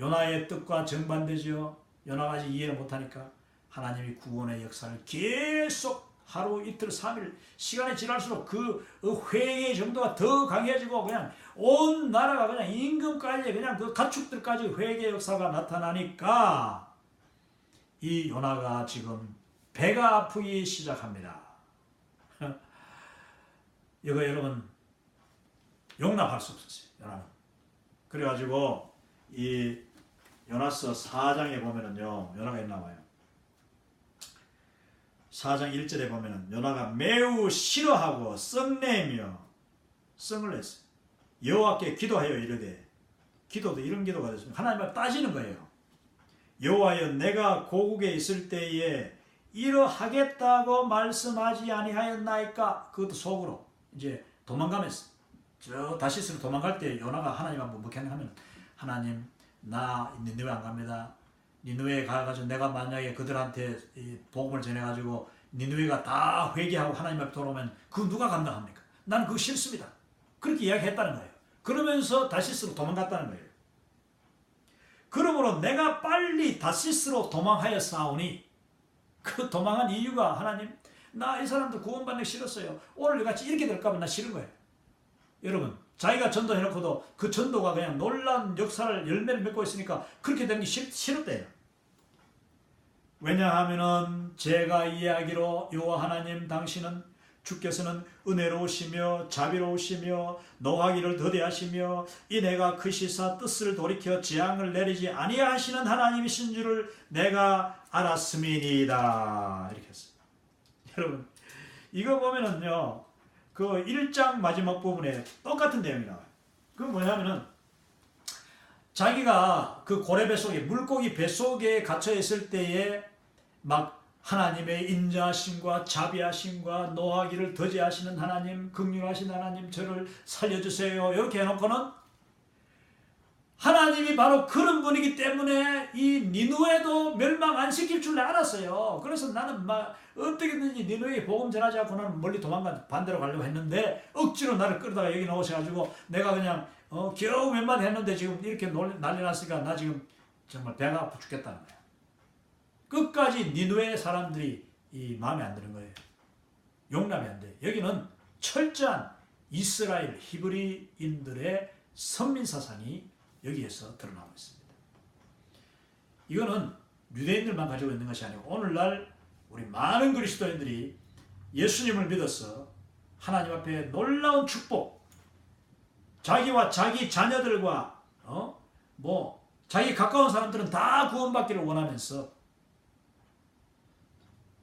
요나의 뜻과 정반대죠. 요나가 아직 이해를 못하니까 하나님이 구원의 역사를 계속 하루 이틀 3일 시간이 지날수록 그 회개의 정도가 더 강해지고 그냥 온 나라가 그냥 임금까지 그냥 그 가축들까지 회개 역사가 나타나니까 이 요나가 지금 배가 아프기 시작합니다. 이거 여러분 용납할 수 없었어요. 요나는. 그래가지고 이 요나서 4장에 보면은요, 요나가 있나 봐요. 4장 1절에 보면은 요나가 매우 싫어하고 썩내며 성을 냈어요. 여호와께 기도하여 이르되, 기도도 이런 기도가 됐습니다. 하나님 앞에 따지는 거예요. 여호와여, 내가 고국에 있을 때에 이러하겠다고 말씀하지 아니하였나이까? 그것도 속으로 이제 도망가면서 저 다시스로 도망갈 때 요나가 하나님 앞에 뭐 하면, 하나님 나 니느웨 안 갑니다. 니느웨에 가가지고 내가 만약에 그들한테 이 복음을 전해가지고 니느웨가 다 회개하고 하나님 앞에 돌아오면 그거 누가 감당합니까? 나는 그거 싫습니다. 그렇게 이야기했다는 거예요. 그러면서 다시스로 도망갔다는 거예요. 그러므로 내가 빨리 다시스로 도망하였사오니, 그 도망한 이유가, 하나님 나 이 사람들 구원받는 게 싫었어요. 오늘 같이 이렇게 될까봐 나 싫은 거예요. 여러분, 자기가 전도해놓고도 그 전도가 그냥 놀라운 역사를 열매를 맺고 있으니까 그렇게 되는 게 싫었대요. 왜냐하면은 제가 이야기로 여호와 하나님 당신은 주께서는 은혜로우시며 자비로우시며 노하기를 더디하시며 이내가 크시사 뜻을 돌이켜 재앙을 내리지 아니하시는 하나님이신 줄을 내가 알았음이니이다. 이렇게 했어요. 여러분, 이거 보면은요, 그 1장 마지막 부분에 똑같은 내용이 나와요. 그건 뭐냐면은, 자기가 그 고래 뱃속에, 물고기 뱃속에 갇혀 있을 때에 막 하나님의 인자하심과 자비하심과 노하기를 더디하시는 하나님, 긍휼하신 하나님, 저를 살려주세요, 이렇게 해놓고는 하나님이 바로 그런 분이기 때문에 이 니느웨도 멸망 안 시킬 줄 알았어요. 그래서 나는 막 어떻게든지 니느웨에 복음 전하지 않고 나는 멀리 도망가 반대로 가려고 했는데 억지로 나를 끌다가 여기 나오셔가지고 내가 그냥 겨우 몇 마디 했는데 지금 이렇게 난리 났으니까 나 지금 정말 배가 아파 죽겠다는 거야. 끝까지 니느웨 사람들이 이 마음에 안 드는 거예요. 용납이 안 돼. 여기는 철저한 이스라엘 히브리인들의 선민 사상이 여기에서 드러나고 있습니다. 이거는 유대인들만 가지고 있는 것이 아니고 오늘날 우리 많은 그리스도인들이 예수님을 믿어서 하나님 앞에 놀라운 축복, 자기와 자기 자녀들과 자기 가까운 사람들은 다 구원받기를 원하면서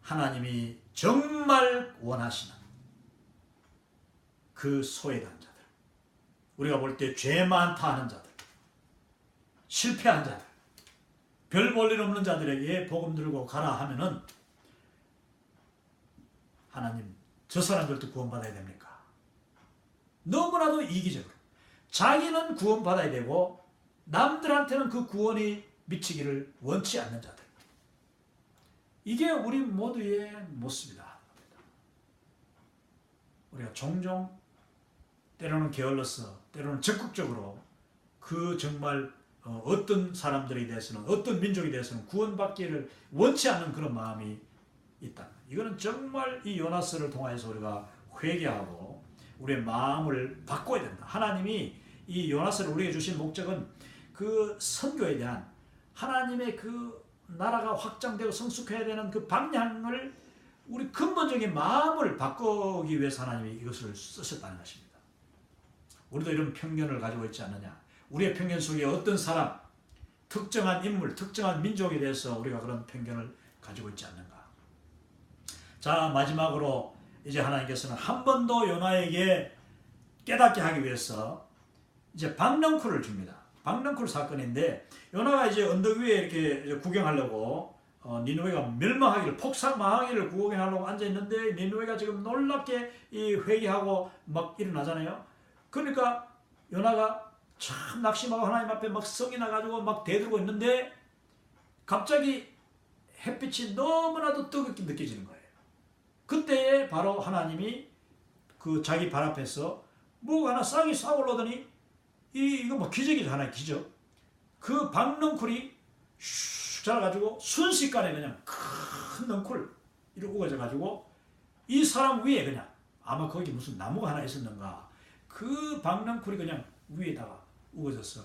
하나님이 정말 원하시는 그 소외된 자들, 우리가 볼 때 죄 많다 하는 자들, 실패한 자들, 별 볼 일 없는 자들에게 복음 들고 가라 하면은 하나님 저 사람들도 구원받아야 됩니까? 너무나도 이기적으로 자기는 구원받아야 되고 남들한테는 그 구원이 미치기를 원치 않는 자들, 이게 우리 모두의 모습이다. 우리가 종종 때로는 게을러서 때로는 적극적으로 그 정말 어떤 사람들에 대해서는, 어떤 민족에 대해서는 구원받기를 원치 않는 그런 마음이 있다. 이거는 정말 이 요나서를 통해서 우리가 회개하고 우리의 마음을 바꿔야 된다. 하나님이 이 요나서를 우리에게 주신 목적은 그 선교에 대한 하나님의 그 나라가 확장되고 성숙해야 되는 그 방향을, 우리 근본적인 마음을 바꾸기 위해서 하나님이 이것을 쓰셨다는 것입니다. 우리도 이런 편견을 가지고 있지 않느냐. 우리의 편견 속에 어떤 사람, 특정한 인물, 특정한 민족에 대해서 우리가 그런 편견을 가지고 있지 않는가. 자, 마지막으로 이제 하나님께서는 한 번 더 요나에게 깨닫게 하기 위해서 이제 박넝쿨을 줍니다. 박넝쿨 사건인데, 요나가 이제 언덕 위에 이렇게 구경하려고 니느웨가 멸망하기를, 폭삭망하기를 구경하려고 앉아있는데 니느웨가 지금 놀랍게 이 회개하고 막 일어나잖아요. 그러니까 요나가 참 낙심하고 하나님 앞에 막 성이 나가지고 막 대들고 있는데 갑자기 햇빛이 너무나도 뜨겁게 느껴지는 거예요. 그때에 바로 하나님이 그 자기 발 앞에서 뭐가 하나 싹이 싹 올라오더니 이거 뭐 기적이죠. 하나의 기적. 그 박넝쿨이 슉 자라가지고 순식간에 그냥 큰 넝쿨 이렇게 우거져가지고 이 사람 위에 그냥 아마 거기 무슨 나무가 하나 있었는가 그 박넝쿨이 그냥 위에다가 우거져서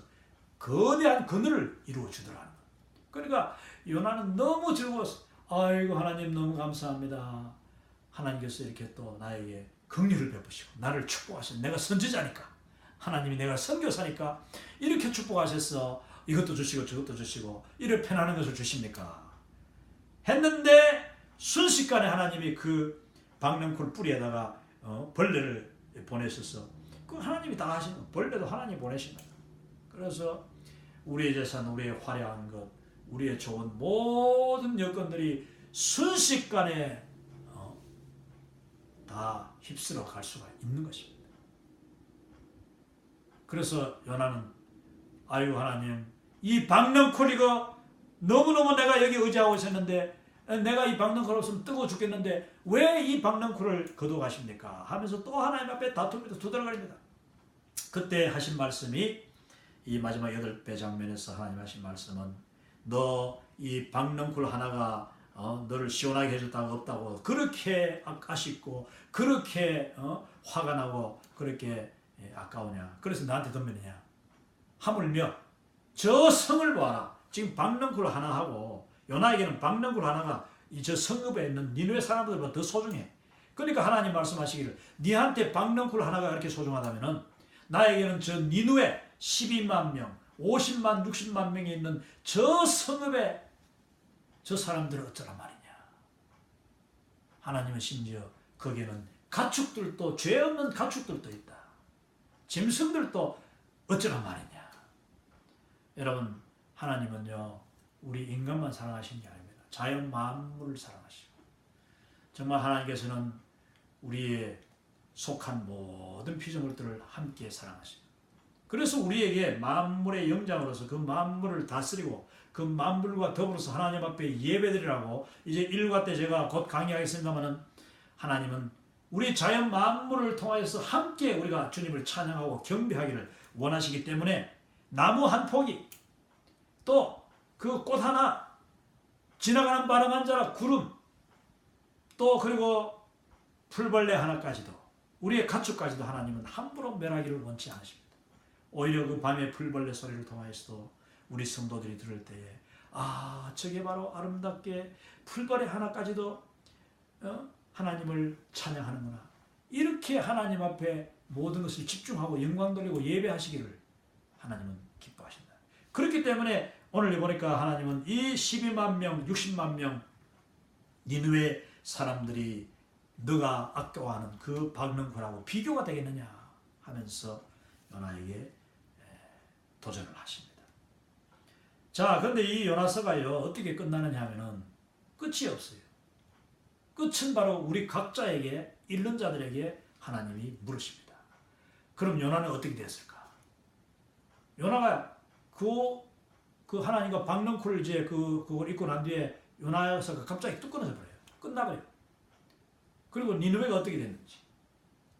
거대한 그늘을 이루어 주더라는 거예요. 그러니까 요나는 너무 즐거워서 아이고 하나님 너무 감사합니다. 하나님께서 이렇게 또 나에게 긍휼을 베푸시고 나를 축복하셨어. 내가 선지자니까 하나님이 내가 선교사니까 이렇게 축복하셨어. 이것도 주시고 저것도 주시고 이렇게 편안한 것을 주십니까? 했는데 순식간에 하나님이 그 박넝쿨 뿌리에다가 벌레를 보내셔서 그 하나님이 다 하시는 거예요. 벌레도 하나님이 보내신 거예요. 그래서 우리의 재산, 우리의 화려한 것, 우리의 좋은 모든 여건들이 순식간에 다 휩쓸어 갈 수가 있는 것입니다. 그래서 요나는 아이고 하나님 이 박넝쿨 이거 너무너무 내가 여기 의지하고 있었는데 내가 이 박넝쿨 없으면 뜨거워 죽겠는데 왜 이 박넝쿨을 거둬가십니까? 하면서 또 하나님 앞에 다툼에도 두들거립니다. 그때 하신 말씀이 이 마지막 8배 장면에서 하나님 하신 말씀은 너 이 박넝쿨 하나가 너를 시원하게 해줬다고 없다고 그렇게 아쉽고 그렇게 화가 나고 그렇게 아까우냐 그래서 나한테 덤비느냐 하물며 저 성을 보아라. 지금 박넝쿨 하나하고 요나에게는 박넝쿨 하나가 이 저 성읍에 있는 니느웨 사람들보다 더 소중해. 그러니까 하나님 말씀하시기를 니한테 박넝쿨 하나가 그렇게 소중하다면은 나에게는 저 니느웨 12만 명 50만 60만 명이 있는 저 성읍에 저 사람들은 어쩌란 말이냐. 하나님은 심지어 거기에는 가축들도 죄 없는 가축들도 있다. 짐승들도 어쩌란 말이냐. 여러분 하나님은요 우리 인간만 사랑하시는 게 아닙니다. 자연 만물을 사랑하시고 정말 하나님께서는 우리의 속한 모든 피조물들을 함께 사랑하십니다. 그래서 우리에게 만물의 영장으로서 그 만물을 다스리고 그 만물과 더불어서 하나님 앞에 예배드리라고 이제 1과 때 제가 곧 강의하겠습니다마는 하나님은 우리 자연 만물을 통하여서 함께 우리가 주님을 찬양하고 경배하기를 원하시기 때문에 나무 한 폭이 또 그 꽃 하나 지나가는 바람 한 자락 구름 또 그리고 풀벌레 하나까지도 우리의 가축까지도 하나님은 함부로 멸하기를 원치 않으십니다. 오히려 그 밤의 풀벌레 소리를 통하여서도 우리 성도들이 들을 때에 아 저게 바로 아름답게 풀벌레 하나까지도 하나님을 찬양하는구나. 이렇게 하나님 앞에 모든 것을 집중하고 영광 돌리고 예배하시기를 하나님은 기뻐하신다. 그렇기 때문에 오늘 보니까 하나님은 이 12만 명 60만 명 니느웨 사람들이 너가 아까워하는 그 박넝쿨하고 비교가 되겠느냐 하면서 요나에게 도전을 하십니다. 자, 그런데 이 요나서가요 어떻게 끝나느냐 하면은 끝이 없어요. 끝은 바로 우리 각자에게 읽는 자들에게 하나님이 물으십니다. 그럼 요나는 어떻게 됐을까? 요나가 그 하나님과 박넝쿨을 이제 그걸 읽고 난 뒤에 요나서가 갑자기 뚝 끊어져 버려요. 끝나버려요. 그리고 니느웨가 어떻게 됐는지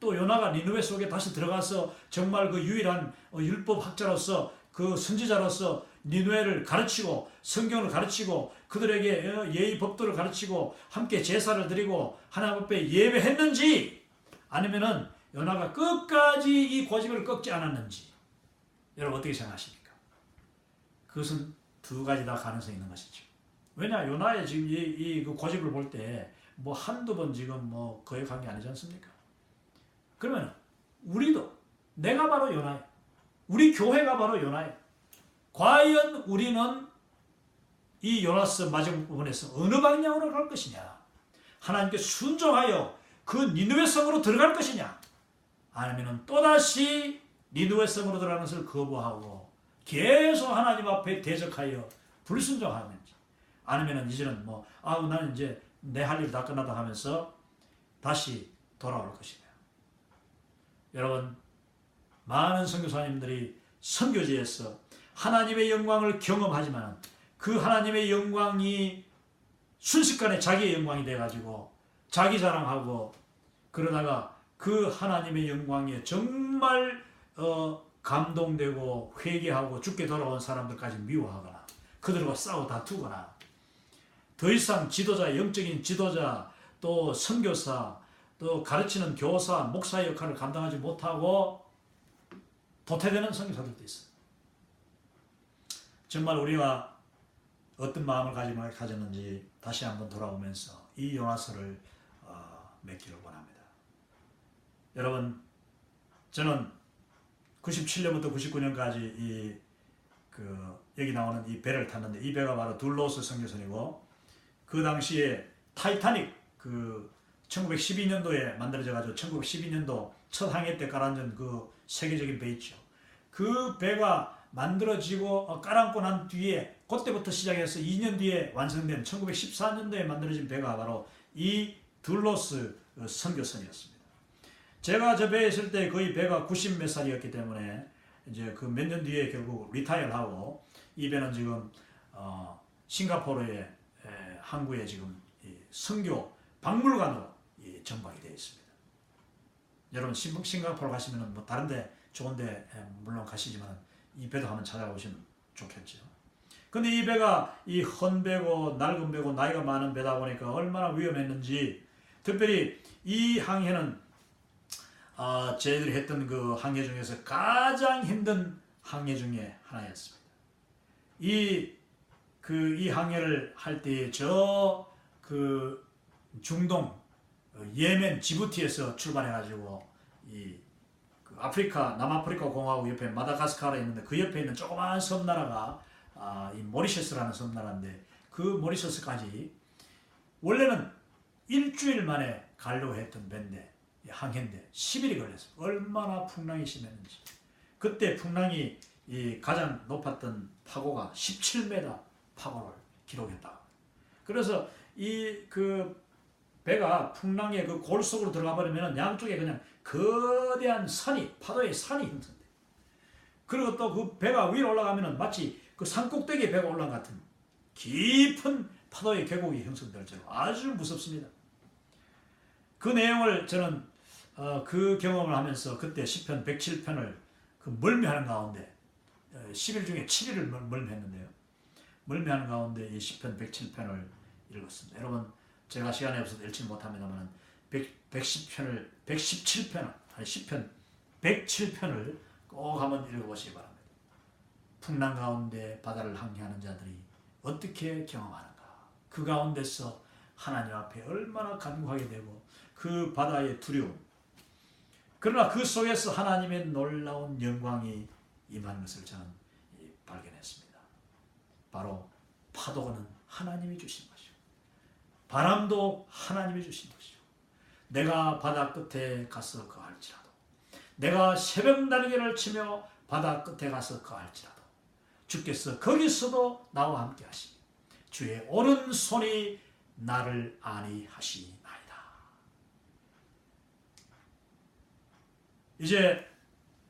또 요나가 니느웨 속에 다시 들어가서 정말 그 유일한 율법학자로서 그 선지자로서 니느웨를 가르치고 성경을 가르치고 그들에게 예의 법도를 가르치고 함께 제사를 드리고 하나님 앞에 예배했는지 아니면은 요나가 끝까지 이 고집을 꺾지 않았는지 여러분 어떻게 생각하십니까? 그것은 두 가지 다 가능성이 있는 것이죠. 왜냐 요나의 지금 그 고집을 볼 때 뭐 한두 번 지금 뭐 거역한 게 아니지 않습니까? 그러면 우리도 내가 바로 요나예요. 우리 교회가 바로 요나예요. 과연 우리는 이 요나서 마지막 부분에서 어느 방향으로 갈 것이냐? 하나님께 순종하여 그 니느웨 성으로 들어갈 것이냐? 아니면 또다시 니느웨 성으로 들어가는 것을 거부하고 계속 하나님 앞에 대적하여 불순종하는지 아니면 이제는 나는 이제 내 할 일 다 끝났다 하면서 다시 돌아올 것이냐? 여러분 많은 선교사님들이 선교지에서 하나님의 영광을 경험하지만 그 하나님의 영광이 순식간에 자기의 영광이 돼가지고 자기 자랑하고 그러다가 그 하나님의 영광에 정말 감동되고 회개하고 죽게 돌아온 사람들까지 미워하거나 그들과 싸워 다투거나 더 이상 지도자, 영적인 지도자 또 선교사 또 가르치는 교사, 목사의 역할을 감당하지 못하고 도태되는 선교사들도 있어요. 정말 우리가 어떤 마음을 가졌는지 다시 한번 돌아오면서 이 요나서를 맺기를 원합니다. 여러분, 저는 97년부터 99년까지 여기 나오는 이 배를 탔는데, 이 배가 바로 둘로스 선교선이고, 그 당시에 타이타닉 1912년도에 만들어져 가지고 1912년도 첫 항해 때 깔아앉은 그 세계적인 배 있죠. 그 배가 만들어지고 깔아앉고 난 뒤에, 그때부터 시작해서 2년 뒤에 완성된 1914년도에 만들어진 배가 바로 이 둘로스 선교선이었습니다. 제가 저 배에 있을 때 거의 배가 90 몇 살이었기 때문에 이제 그 몇 년 뒤에 결국 리타이어를 하고, 이 배는 지금 싱가포르의 항구에 지금 선교 박물관으로 정박이 되어 있습니다. 여러분 싱가포르 가시면은 뭐 다른데 좋은데 물론 가시지만 이 배도 한번 찾아보시면 좋겠죠. 근데 이 배가 이 헌배고 낡은 배고 나이가 많은 배다 보니까 얼마나 위험했는지, 특별히 이 항해는 저희들이 했던 그 항해 중에서 가장 힘든 항해 중에 하나였습니다. 이 항해를 할 때 중동 예멘 지부티에서 출발해가지고 아프리카, 남아프리카 공화국 옆에 마다가스카르 있는데, 그 옆에 있는 조그마한 섬나라가 이 모리셔스라는 섬나라인데, 그 모리셔스까지 원래는 일주일 만에 가려고 했던 배인데, 항해인데 10일이 걸렸어요. 얼마나 풍랑이 심했는지. 그때 풍랑이 가장 높았던 파고가 17m 파고를 기록했다. 그래서 배가 풍랑의 그 골 속으로 들어가 버리면 양쪽에 그냥 거대한 파도의 산이 형성돼. 그리고 또 그 배가 위로 올라가면 마치 그 산꼭대기에 배가 올라간 같은 깊은 파도의 계곡이 형성될 정도로 아주 무섭습니다. 그 내용을 저는 그 경험을 하면서 그때 시편 107편을 멀미하는 가운데 10일 중에 7일을 멀미했는데요. 멀미하는 가운데 이 시편 107편을 읽었습니다. 여러분, 제가 시간이 없어서 읽지 못합니다만 117편을 아니 시편 107편을 꼭 한번 읽어보시기 바랍니다. 풍랑 가운데 바다를 항해하는 자들이 어떻게 경험하는가, 그 가운데서 하나님 앞에 얼마나 간구하게 되고 그 바다의 두려움, 그러나 그 속에서 하나님의 놀라운 영광이 임한 것을 저는 발견했습니다. 바로 파도는 하나님이 주신 것이고, 바람도 하나님이 주신 것이고, 내가 바다 끝에 가서 거할지라도, 내가 새벽 날개를 치며 바다 끝에 가서 거할지라도 주께서 거기서도 나와 함께 하시니 주의 오른손이 나를 안위하시나이다. 이제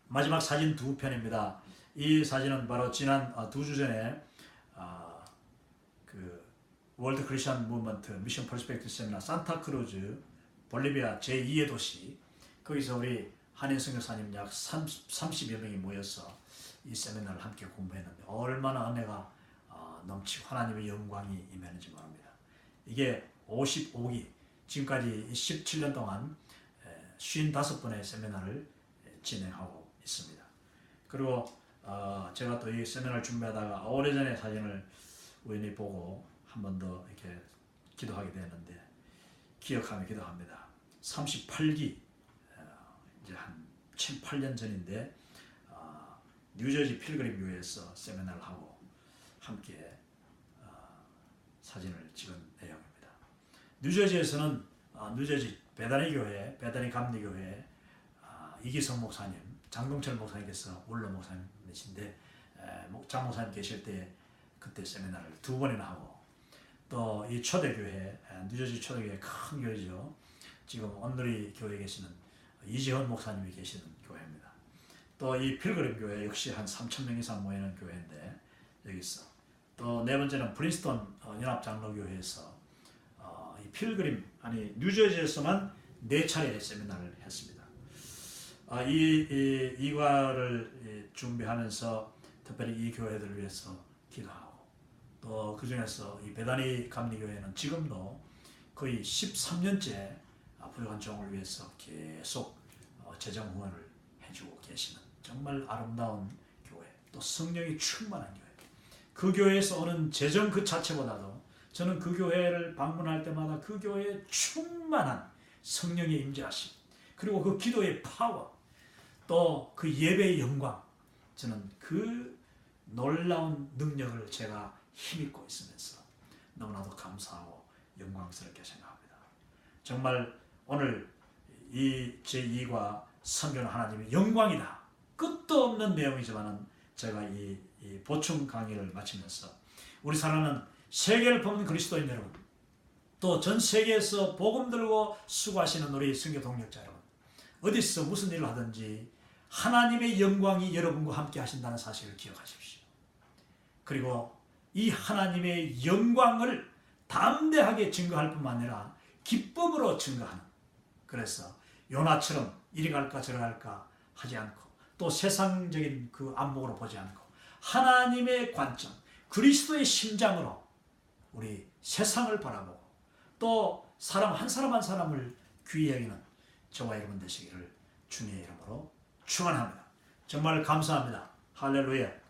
마지막 사진 두 편입니다. 이 사진은 바로 지난 2주 전에 월드 크리스천 무브먼트 미션 퍼스펙티브 세미나 산타크루즈 볼리비아 제2의 도시, 거기서 우리 한인 선교사님 약 30여 명이 모여서 이 세미나를 함께 공부했는데 얼마나 은혜가 넘치고 하나님의 영광이 임했는지 모릅니다. 이게 55기, 지금까지 17년 동안 55번의 세미나를 진행하고 있습니다. 그리고 제가 또 이 세미나를 준비하다가 오래전에 사진을 우연히 보고 한 번 더 이렇게 기도하게 되는데, 기억하며 기도합니다. 38기, 이제 한 7, 8년 전인데 뉴저지 필그림 교회에서 세미나를 하고 함께 사진을 찍은 내용입니다. 뉴저지에서는 뉴저지 베다니 교회, 베다니 감리교회 이기성 목사님, 장동철 목사님께서 원로 목사님이신데 장 목사님 계실 때 그때 세미나를 2번이나 하고, 또 이 초대교회, 뉴저지 초대교회 큰 교회죠. 지금 온누리 교회에 계시는 이지헌 목사님이 계시는 교회입니다. 또 이 필그림 교회 역시 한 3,000명 이상 모이는 교회인데, 여기서 또 네 번째는 프린스턴 연합장로교회에서 이 필그림, 뉴저지에서만 4차례 세미나를 했습니다. 이과를 준비하면서 특별히 이 교회들을 위해서 기도하고, 또 그 중에서 이 베다니 감리교회는 지금도 거의 13년째 훌륭한 종을 위해서 계속 재정 후원을 해주고 계시는 정말 아름다운 교회, 또 성령이 충만한 교회, 그 교회에서 오는 재정 그 자체보다도 저는 그 교회를 방문할 때마다 그 교회에 충만한 성령의 임재하심, 그리고 그 기도의 파워, 또 그 예배의 영광, 저는 그 놀라운 능력을 제가 힘입고 있으면서 너무나도 감사하고 영광스럽게 생각합니다. 정말 오늘 이 제2과 선교는 하나님의 영광이다. 끝도 없는 내용이지만은 제가 이 보충 강의를 마치면서 우리 사랑하는 세계를 뽑는 그리스도인 여러분, 또 전 세계에서 복음 들고 수고하시는 우리 선교 동력자 여러분, 어디서 무슨 일을 하든지 하나님의 영광이 여러분과 함께 하신다는 사실을 기억하십시오. 그리고 이 하나님의 영광을 담대하게 증거할 뿐만 아니라 기쁨으로 증거하는, 그래서 요나처럼 이리 갈까 저리 갈까 하지 않고 또 세상적인 그 안목으로 보지 않고 하나님의 관점, 그리스도의 심장으로 우리 세상을 바라보고 또 사람 한 사람 한 사람을 귀히 여기는 저와 여러분 되시기를 주님의 이름으로 축원합니다. 정말 감사합니다. 할렐루야.